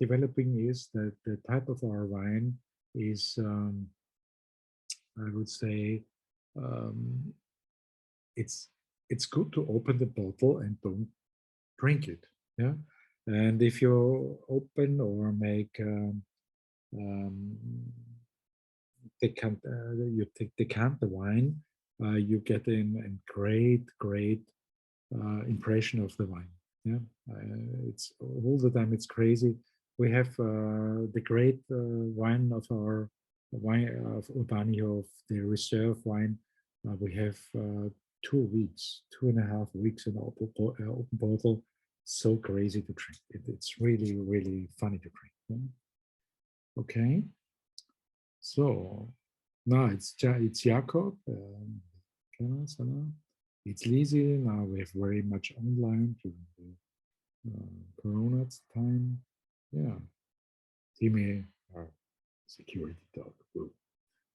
developing is that the type of our wine is, I would say, um, it's good to open the bottle and don't drink it. Yeah. And if you open or make um, you decant the wine, you get a great impression of the wine. Yeah, it's all the time. It's crazy. We have the great wine of our wine of Urbanihof, the reserve wine. We have 2 weeks, 2.5 weeks in open bottle. So crazy to drink. It's really funny to drink. Yeah? Okay, so now it's Jakob. It's Lizzie. Now we have very much online during the Corona time. Yeah, Timmy, our security dog.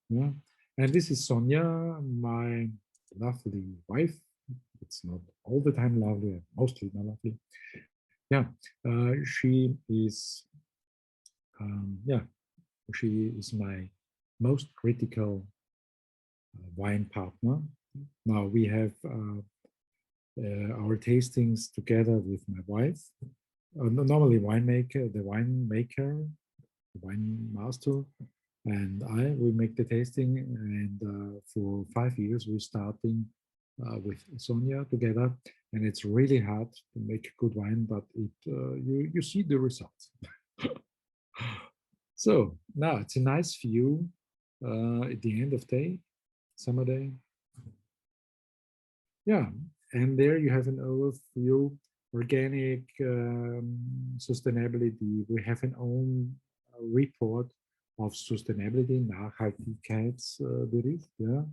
Yeah, and this is Sonia, my lovely wife. It's not all the time lovely, mostly not lovely. Yeah, she is. Yeah, she is my most critical wine partner. Now we have our tastings together with my wife. Normally the winemaker, the wine master, and we make the tasting. And for 5 years, we're starting with Sonia together. And it's really hard to make good wine, but you see the results. So now it's a nice view at the end of day, summer day. Yeah, and there you have an overview, organic sustainability. We have an own report of sustainability, Nachhaltigkeitsbericht, yeah,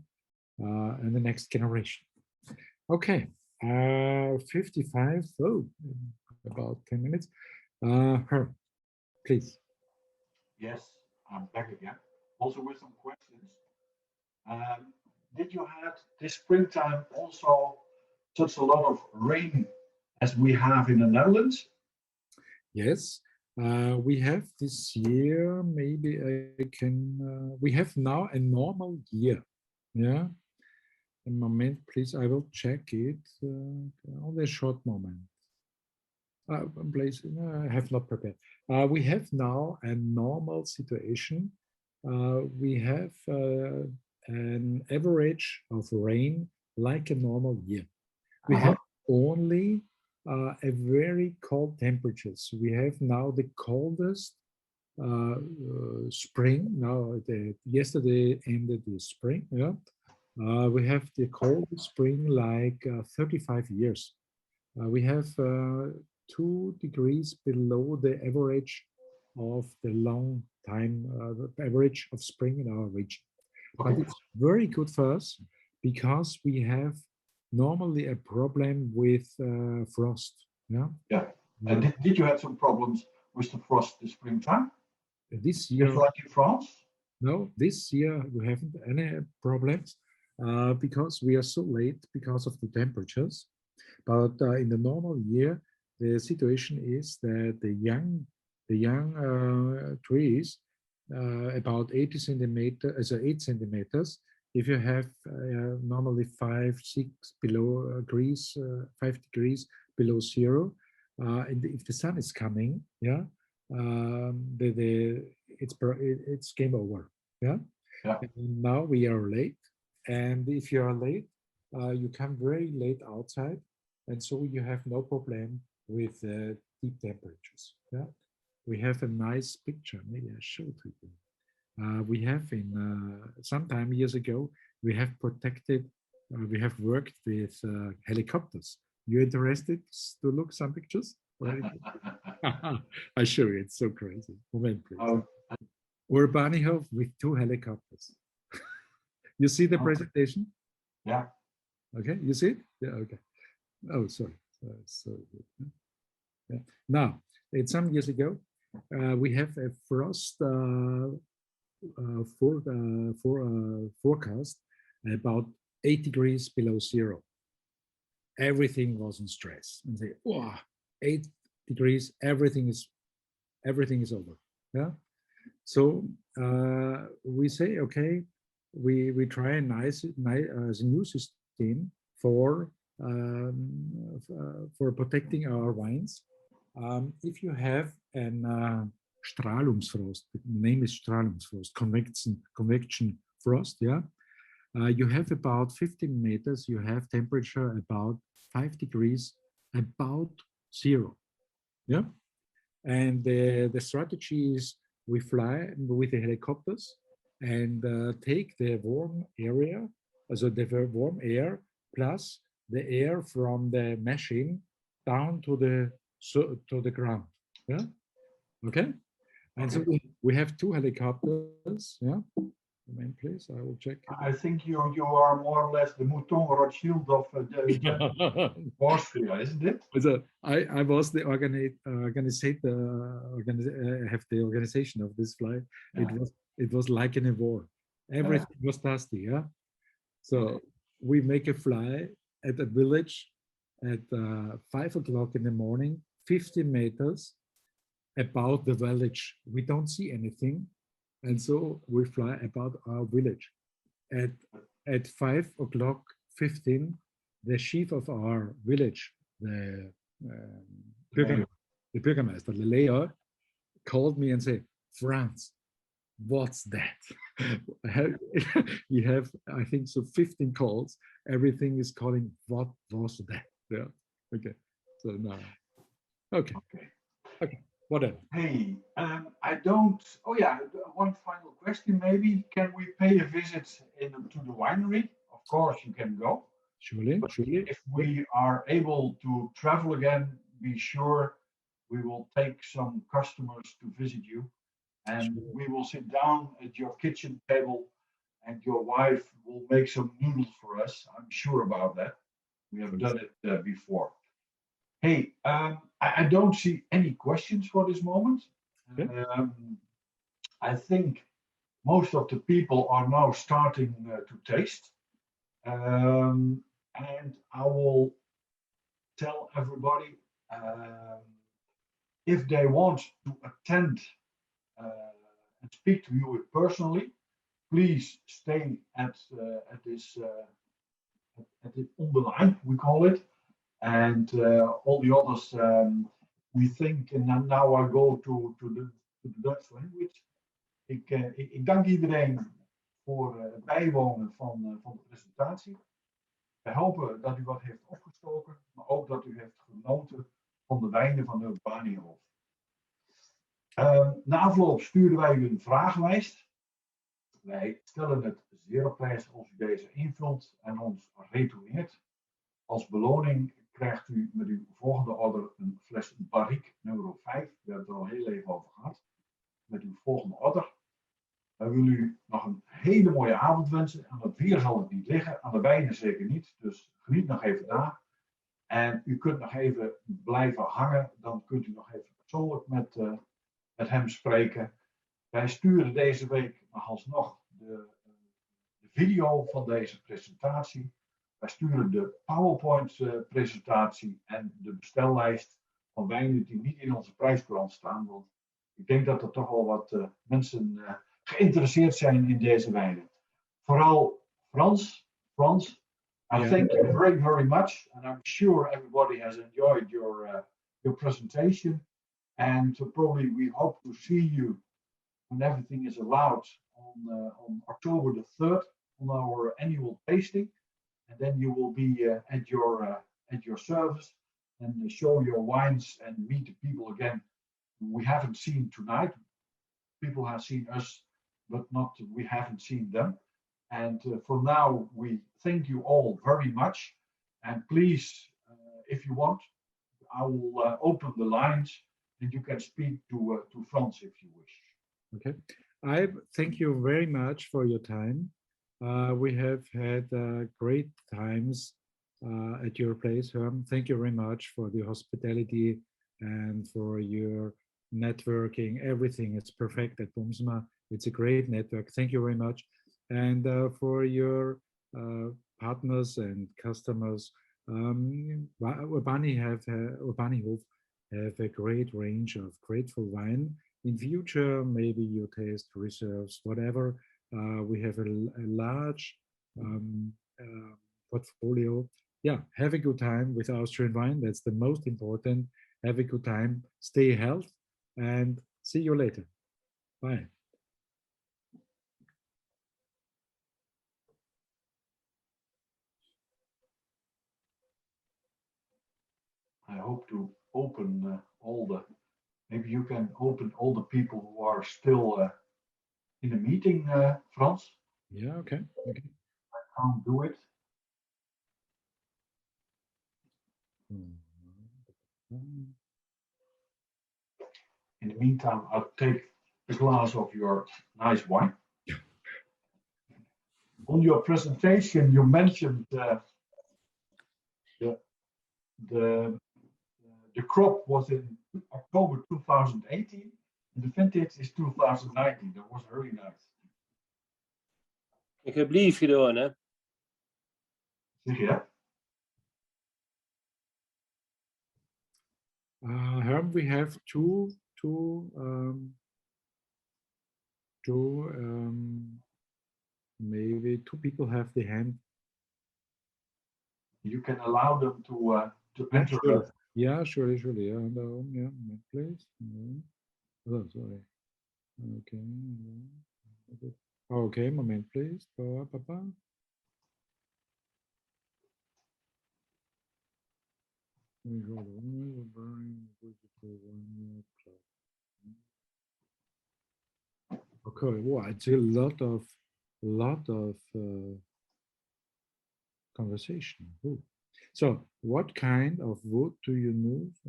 and the next generation. Okay, 55, about 10 minutes. Her, please. Yes, I'm back again. Also with some questions. Did you have this springtime also such a lot of rain as we have in the Netherlands? Yes, we have this year, maybe I can, we have now a normal year. Yeah, a moment, please, I will check it. Only a short moment. Please, I have not prepared. We have now a normal situation. We have an average of rain like a normal year. We have only a very cold temperatures. We have now the coldest spring. Now, yesterday ended the spring. Yeah, we have the coldest spring like 35 years. We have 2 degrees below the average of the long time average of spring in our region. But it's very good for us because we have normally a problem with frost. Yeah. Yeah. Yeah. Did you have some problems with the frost this springtime? This year, Just like in France? no, this year we haven't any problems because we are so late because of the temperatures. But in the normal year, the situation is that the young trees, about 80 centimeters, so 8 centimeters. If you have normally 5, 6 below degrees, 5 degrees below zero, and if the sun is coming, yeah, it's game over. Yeah. Yeah. And now we are late, and if you are late, you come very late outside, and so you have no problem with deep temperatures. Yeah. We have a nice picture. Maybe I show it to you. We have some time years ago, we have protected, we have worked with helicopters. You interested to look some pictures? I show you, it's so crazy. Moment, please. Oh. Urbanihof with 2 helicopters. You see the presentation? Yeah. Okay, you see it? Yeah, okay. Oh, sorry. Yeah. Now, some years ago, we have a frost forecast about 8 degrees below zero. Everything was in stress. And say, wow, 8 degrees, everything is over. Yeah. So we say, okay, we try a nice new system for protecting our wines. If you have an Strahlungsfrost, the name is Strahlungsfrost, convection frost, yeah. You have about 15 meters, you have temperature about 5 degrees, about zero, yeah. And the strategy is we fly with the helicopters and take the warm area, so the warm air plus the air from the machine down to the ground, yeah. Okay. And so we have 2 helicopters. Yeah. Moment, please. I will check. I think you are more or less the Mouton Rothschild of Austria, isn't it? So I was the have the organization of this flight. Yeah. It was like in a war. Everything was dusty. Yeah. So we make a fly at a village at 5 o'clock in the morning, 50 meters about the village. We don't see anything. And so we fly about our village. At 5 o'clock 15, the chief of our village, the Bürgermeister, the mayor, called me and said, Franz, what's that? You have, I think, so 15 calls. Everything is calling, what was that? Yeah. Okay. So now, okay. Whatever. Hey, I don't. Oh yeah, one final question maybe. Can we pay a visit to the winery? Of course, you can go. Surely. If we are able to travel again, be sure we will take some customers to visit you, and we will sit down at your kitchen table, and your wife will make some noodles for us. I'm sure about that. We have done it before. Hey, I don't see any questions for this moment. Okay. I think most of the people are now starting to taste. And I will tell everybody if they want to attend and speak to you personally, please stay at this on the line, we call it. And all the others, we think, and now I go to the Dutch language. Ik dank iedereen voor het bijwonen van de presentatie. We hopen dat u wat heeft opgestoken, maar ook dat u heeft genoten van de wijnen van de Urbanihof. Na afloop sturen wij u een vragenlijst. Wij stellen het zeer op prijs als u deze invult en ons retourneert. Als beloning krijgt u met uw volgende order een fles Barrique nummer 5. We hebben het er al heel even over gehad. Met uw volgende order. Wij willen u nog een hele mooie avond wensen. Aan het weer zal het niet liggen, aan de wijnen zeker niet. Dus geniet nog even daar. En u kunt nog even blijven hangen, dan kunt u nog even persoonlijk met hem spreken. Wij sturen deze week nog alsnog de video van deze presentatie. Wij sturen de PowerPoint-presentatie en de bestellijst van wijnen die niet in onze prijskrant staan. Want ik denk dat er toch wel wat mensen geïnteresseerd zijn in deze wijnen. Vooral Frans, I thank you very, very much. And I'm sure everybody has enjoyed your presentation. And probably we hope to see you when everything is allowed on October the 3rd on our annual tasting. And then you will be at your service and show your wines and meet the people again we haven't seen tonight. People have seen us, but we haven't seen them. And for now, we thank you all very much. And please, if you want, I will open the lines and you can speak to Franz if you wish. Okay. I thank you very much for your time. We have had great times at your place, Herm. Thank you very much for the hospitality and for your networking. Everything is perfect at Boomsma. It's a great network. Thank you very much. And for your partners and customers, Urbanihof have a great range of grateful wine. In future, maybe your taste reserves, whatever. We have a large portfolio. Yeah, have a good time with Austrian wine. That's the most important. Have a good time. Stay healthy, and see you later. Bye. I hope to open maybe you can open all the people who are still in the meeting, Franz. Yeah, okay. I can't do it. In the meantime, I'll take a glass of your nice wine. On your presentation, you mentioned the crop was in October 2018 and the vintage is 2019. That was very nice. Ik heb lief gedaan, hè? Zeg je? Herm, we have maybe two people have the hand. You can allow them to enter. Sure. Yeah, surely. Yeah, no, yeah, please. No. Oh, sorry. Okay. Okay, moment, please. Papa. Okay, well, it's a lot of conversation. Ooh. So, what kind of wood do you use?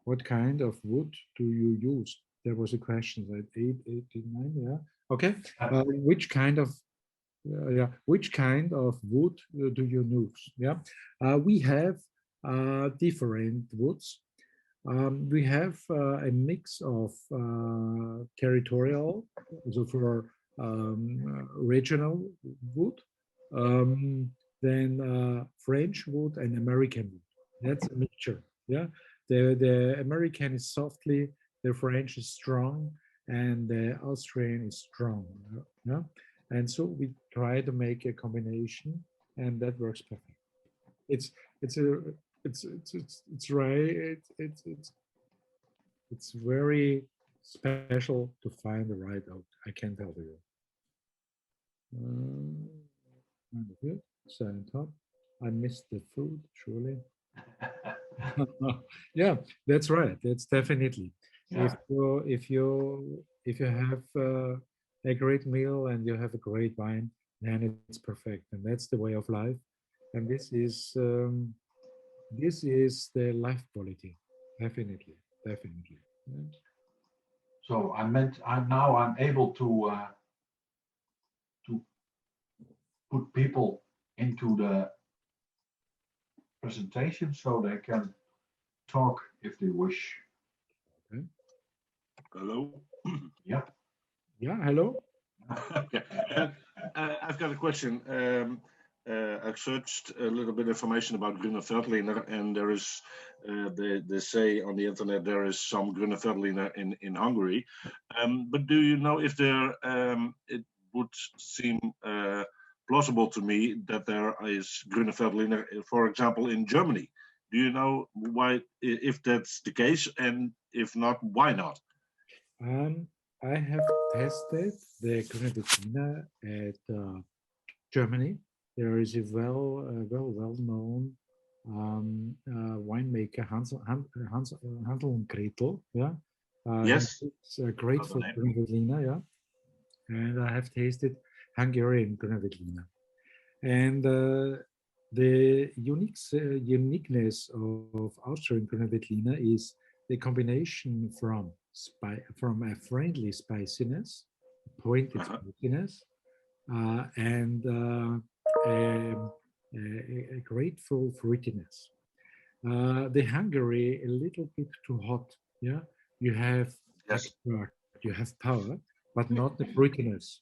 What kind of wood do you use? There was a question, right? 889, yeah. Okay. Which kind of wood do you use? Yeah. We have different woods. We have a mix of territorial, so for regional wood, then French wood and American wood. That's a mixture. Yeah, the American is softly, the French is strong, and the Austrian is strong. Yeah, and so we try to make a combination, and that works perfect. It's right. It's very special to find the right oak. I can tell you. Good. So on top, I missed the food. Surely. Yeah, that's right. That's definitely. Yeah. If you have a great meal and you have a great wine, then it's perfect, and that's the way of life. And this is the life quality, definitely. Yeah. So I'm able to put people into the presentation so they can talk if they wish. Okay. Hello. Yeah. Yeah, hello. Okay. I've got a question. I've searched a little bit information about Grüne Veltliner, and there is, they say on the internet there is some Grüne Veltliner in Hungary. But do you know if there, it would seem plausible to me that there is Grüne Veltliner, for example, in Germany. Do you know why, if that's the case, and if not, why not? I have tested the Grüne Veltliner at Germany. There is a well-known winemaker, Hansel and Gretel. Yeah, Yes. it's great for Grüne Veltliner. Yeah, and I have tasted Hungarian Grüne Veltliner, and the uniqueness of Austrian Grüne Veltliner is the combination from a friendly spiciness, pointed spiciness, and a grateful fruitiness. The Hungary a little bit too hot. Yeah, you have Yes. extra, you have power, but not the fruitiness.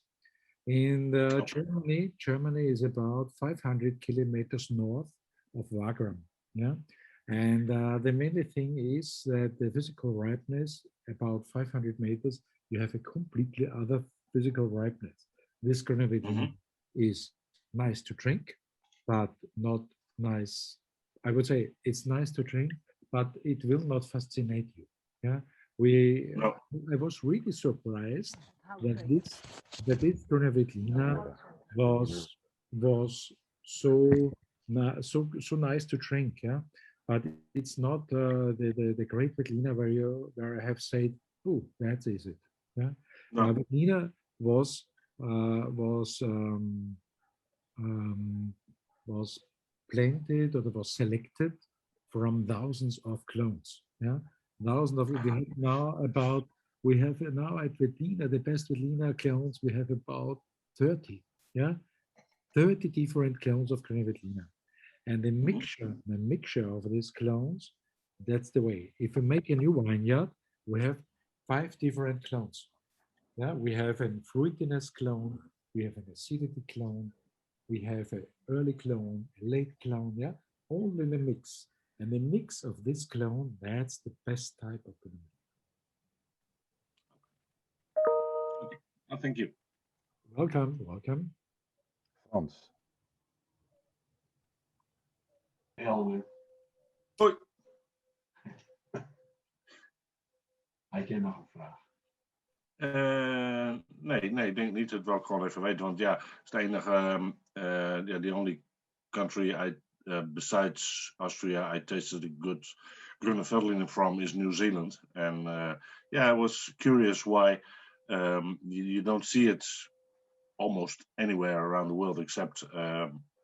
In Germany is about 500 kilometers north of Wagram. Yeah, and the main thing is that the physical ripeness about 500 meters, you have a completely other physical ripeness. This Grüne Veltliner is nice to drink, but not nice. I would say it's nice to drink, but it will not fascinate you. Yeah, No. I was really surprised that this Grüne Veltliner was so nice to drink. Yeah, but it's not the great Veltliner where I have said, oh, that is it. Yeah, No. Veltliner was uh, was um, um, was planted or was selected from thousands of clones. Yeah, thousands of. We have now at Veltliner, the best Veltliner clones. We have about 30. Yeah, 30 different clones of Grüne Veltliner, and the mixture of these clones. That's the way. If we make a new vineyard, we have 5 different clones. Yeah, we have a fruitiness clone, we have an acidity clone, we have an early clone, a late clone, yeah, all in the mix. And the mix of this clone, that's the best type of Grüne. Okay. Oh, thank you. Welcome, welcome. Frans. Helder. Hoi. Had jij nog een vraag? Nee, ik denk niet. Dat wil ik gewoon even weten. Want ja, het is de enige, the only country besides Austria I tasted a good Grüne Veltliner from is New Zealand. And I was curious why you don't see it almost anywhere around the world except,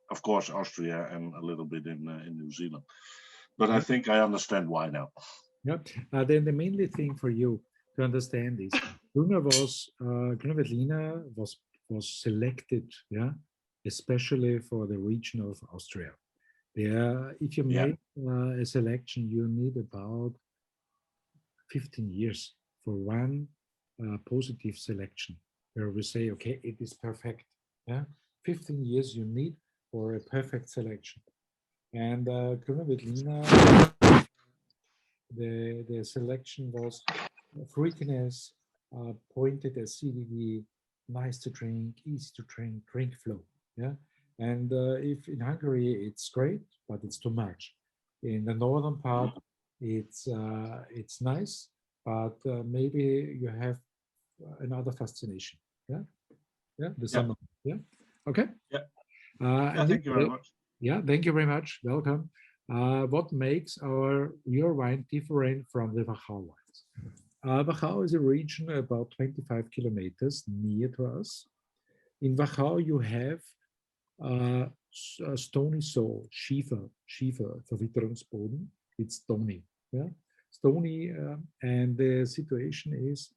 of course, Austria and a little bit in New Zealand. But I think I understand why now. Yeah. Then the mainly thing for you to understand is Grüne Veltliner was selected, yeah, especially for the region of Austria. There, if you make a selection, you need about 15 years for one positive selection, where we say, okay, it is perfect. Yeah, 15 years you need for a perfect selection. And Grüne Veltliner, the selection was fruitiness, pointed acidity, nice to drink, easy to drink flow. Yeah, and if in Hungary it's great, but it's too much. In the northern part, it's nice, but maybe you have another fascination. Yeah, yeah, the summer. Yeah, okay. Yeah. And Thank you very much. yeah, thank you very much. Welcome. What makes your wine different from the Wachau wines? Wachau is a region about 25 kilometers near to us. In Wachau, you have stony soil, Schiefer, Verwitterungsboden. It's stony, yeah, stony, and the situation is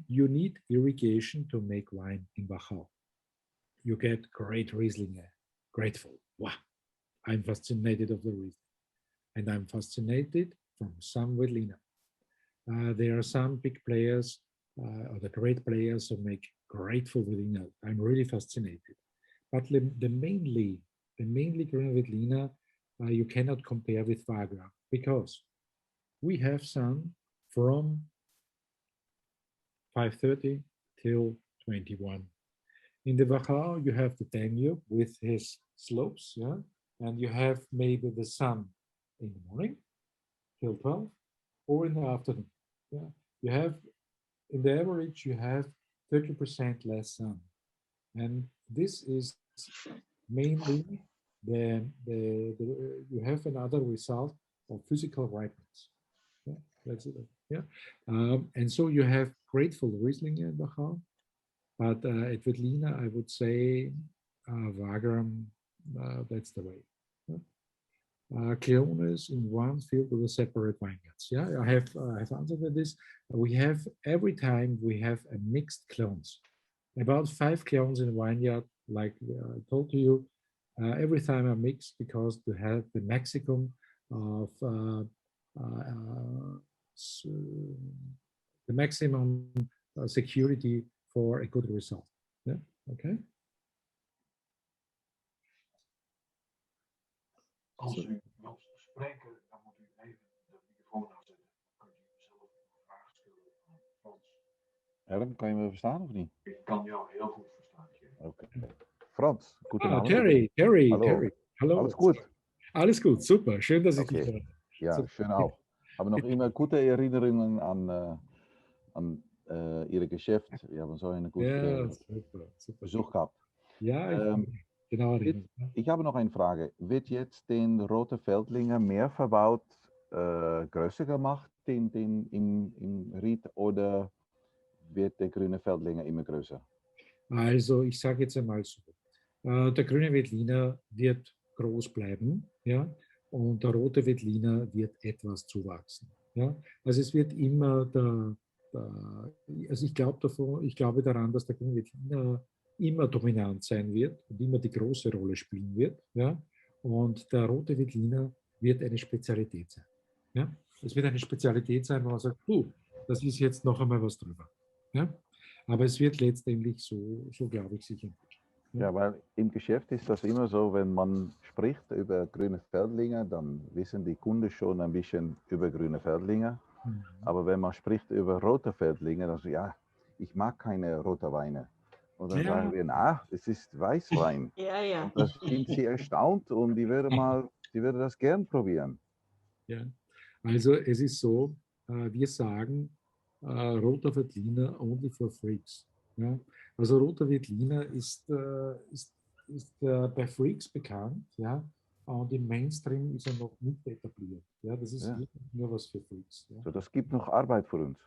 you need irrigation to make wine in Wachau. You get great Riesling, grateful. Wow. I'm fascinated of the Riesling. And I'm fascinated from some Veltliner. There are some big players, or the great players who make great Veltliner. I'm really fascinated. But the mainly Grüner Veltliner, you cannot compare with Wagram, because we have some from 530 till 21. In the Wachau, you have the Danube with his slopes, yeah, and you have maybe the sun in the morning till 12, or in the afternoon. Yeah, you have in the average you have 30% less sun, and this is mainly you have another result of physical ripeness. Yeah, that's it. Yeah, and so you have grateful Riesling in Wachau, but at Veltliner, I would say Wagram, that's the way. Yeah. Clones in one field with a separate vineyards. Yeah, I have answered this. We have every time we have a mixed clones, about 5 clones in a vineyard, like I told you. Every time I mix, because to have the maximum of the maximum security for a good result. Yeah, okay. Als u wilt spreken, dan moet u even de microfoon aanzetten. Dan kunt u zelf een vraag stellen aan Frans. Herm, kan je me verstaan of niet? Ik kan jou heel goed verstaan. Oké. Frans, goedenavond. Terry. Hallo. Alles gut? Alles gut, super. Schön, dass ich dich höre. Ja, Super. schön auch. Haben noch immer gute Erinnerungen an Ihr Geschäft. Wir haben so einen guten super. Besuch gehabt. Ja, genau. Ich habe noch eine Frage. Wird jetzt den Rote Veltlinger mehr verbaut, größer gemacht im Ried, oder wird der Grüne Veltlinger immer größer? Also ich sage jetzt einmal so, der Grüne Veltliner wird groß bleiben, ja, und der Rote Veltliner wird etwas zuwachsen. Ja. Also es wird immer also ich glaube daran, dass der Grüne Veltliner immer dominant sein wird und immer die große Rolle spielen wird. Ja. Und der Rote Veltliner wird eine Spezialität sein. Ja. Es wird eine Spezialität sein, wo man sagt, das ist jetzt noch einmal was drüber. Ja. Aber es wird letztendlich so glaube ich, sich entwickeln. Ja, weil im Geschäft ist das immer so, wenn man spricht über Grüne Veltlinger, dann wissen die Kunden schon ein bisschen über Grüne Veltlinger. Mhm. Aber wenn man spricht über Rote Veltlinger, dann so, ja, ich mag keine rote Weine. Und dann sagen wir, es ist Weißwein. Ja. Und da sind sie erstaunt und die würden das gern probieren. Ja, also es ist so, wir sagen, Roter Veltliner only for freaks. Ja? Also Roter Veltliner ist bei Freaks bekannt, ja, und im Mainstream ist er noch nicht etabliert. Ja? Das ist wirklich nur was für Freaks. Ja? So, das gibt noch Arbeit für uns.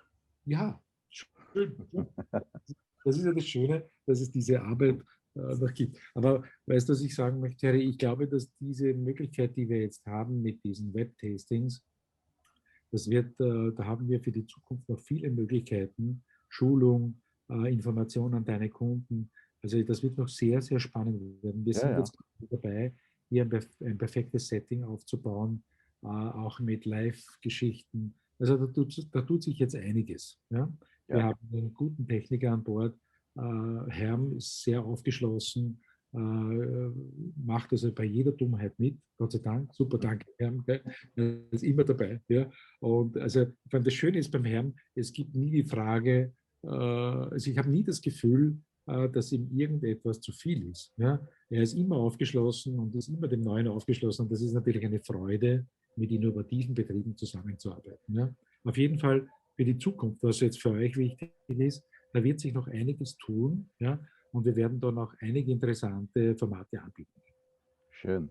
Ja, schön. Das ist ja das Schöne, dass es diese Arbeit noch gibt. Aber weißt du, was ich sagen möchte, Terry? Ich glaube, dass diese Möglichkeit, die wir jetzt haben mit diesen Web-Tastings, da haben wir für die Zukunft noch viele Möglichkeiten, Schulung, Informationen an deine Kunden. Also das wird noch sehr, sehr spannend werden. Wir sind jetzt dabei, hier ein perfektes Setting aufzubauen, auch mit Live-Geschichten. Also da tut sich jetzt einiges. Ja? Wir haben einen guten Techniker an Bord. Herm ist sehr aufgeschlossen, macht also bei jeder Dummheit mit, Gott sei Dank, super, danke Herrn, ist immer dabei. Ja. Und also das Schöne ist beim Herrn, es gibt nie die Frage, also ich habe nie das Gefühl, dass ihm irgendetwas zu viel ist. Ja. Er ist immer aufgeschlossen und ist immer dem Neuen aufgeschlossen, und das ist natürlich eine Freude, mit innovativen Betrieben zusammenzuarbeiten. Ja. Auf jeden Fall für die Zukunft, was jetzt für euch wichtig ist, da wird sich noch einiges tun, ja. Und wir werden da noch einige interessante Formate anbieten. Schön.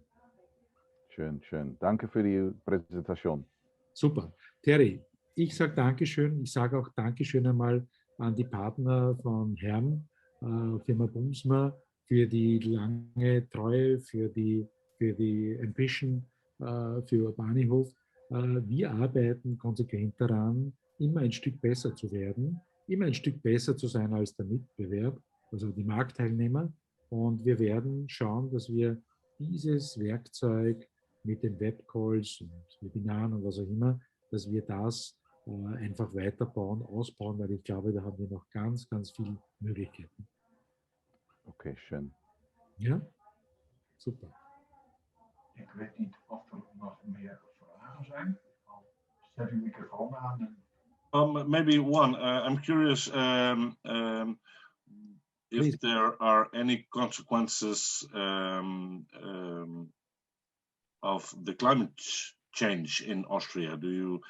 Danke für die Präsentation. Super. Terry, ich sage Dankeschön. Ich sage auch Dankeschön einmal an die Partner von Herm, Firma Bumsmer, für die lange Treue, für die Ambition, für Urbanihof. Wir arbeiten konsequent daran, immer ein Stück besser zu werden, immer ein Stück besser zu sein als der Mitbewerb, also die Marktteilnehmer. Und wir werden schauen, dass wir dieses Werkzeug mit den Webcalls und Webinaren und was auch immer, dass wir das einfach weiterbauen, ausbauen, weil ich glaube, da haben wir noch ganz, ganz viele Möglichkeiten. Okay, schön. Ja, super. Ik weet niet of er nog meer vragen zijn. Zet uw microfoon aan. Maybe one. I'm curious if Please. there are any consequences of the climate change in Austria. Do you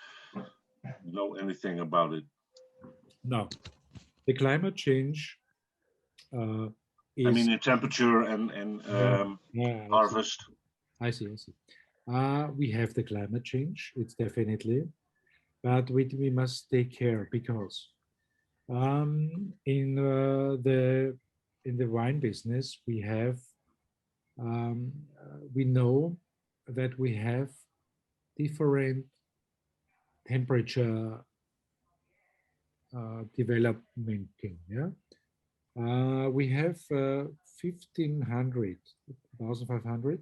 know anything about it? No, the climate change is. I mean, in temperature and Yeah, harvest. I see. We have the climate change. It's definitely, but we must take care because in the wine business we have we know that we have different temperature development. Yeah, we have 1500, 1500.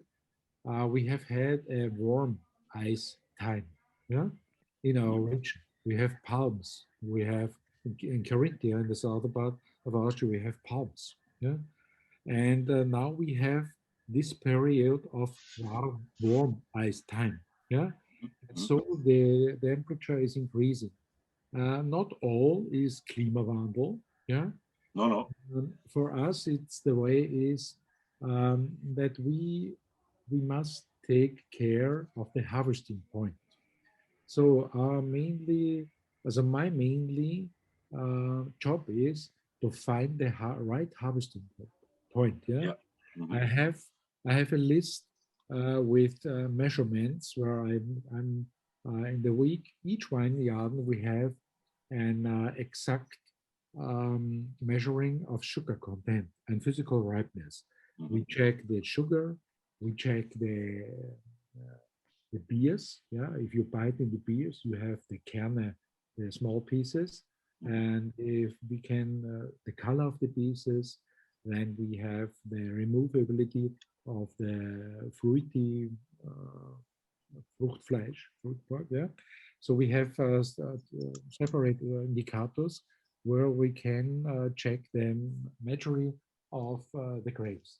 We have had a warm ice time. Yeah, in our region we have palms. We have in Carinthia, in the southern part of Austria, we have palms. Yeah, and now we have this period of warm ice time. Yeah, so the temperature is increasing. Not all is Klimawandel. Yeah. No. For us, it's the way is that we must take care of the harvesting point. So my mainly job is to find the right harvesting point. Yeah, Mm-hmm. I have a list with measurements where I'm in the week. Each vineyard we have an exact measuring of sugar content and physical ripeness. Mm-hmm. We check the sugar. We check the beers. Yeah, if you bite in the beers, you have the kerne, the small pieces, and if we can the color of the pieces, then we have the removability of the fruity Fruchtfleisch, fruit part. Yeah, so we have separate indicators where we can check the maturity of the grapes,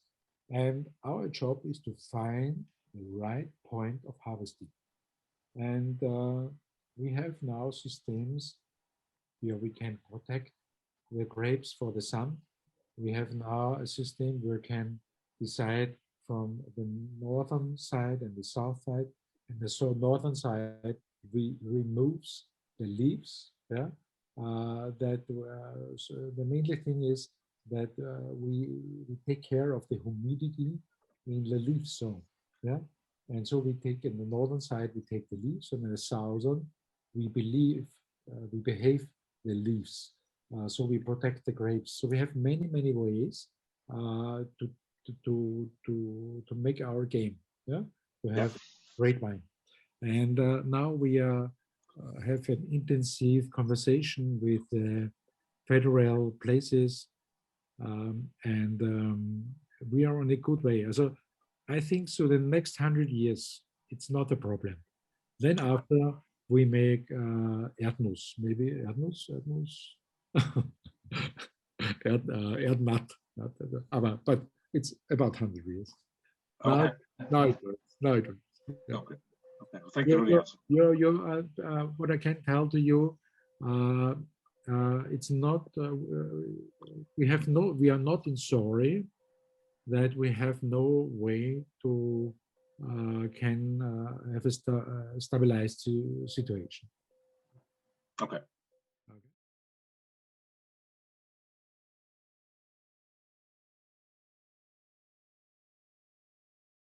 and our job is to find the right point of harvesting. And we have now systems where we can protect the grapes for the sun. We have now a system where we can decide from the northern side and the south side. And the northern side, we removes the leaves. Yeah, so the main thing is that we take care of the humidity in the leaf zone. Yeah, and so we take in the northern side we take the leaves, and in the southern we behave the leaves. So we protect the grapes. So we have many ways to make our game. Yeah, to have great wine. And now we have an intensive conversation with federal places, and we are on a good way. So I think so. The next 100 years, it's not a problem. Then after we make Erdnuss, maybe Erdnuss. Erdnut, but it's about 100 years. Okay. Now it works. Yeah. Okay. Thank you very much. What I can tell to you, it's not. We are not in sorry that we have no way to can have a stabilized situation. Okay.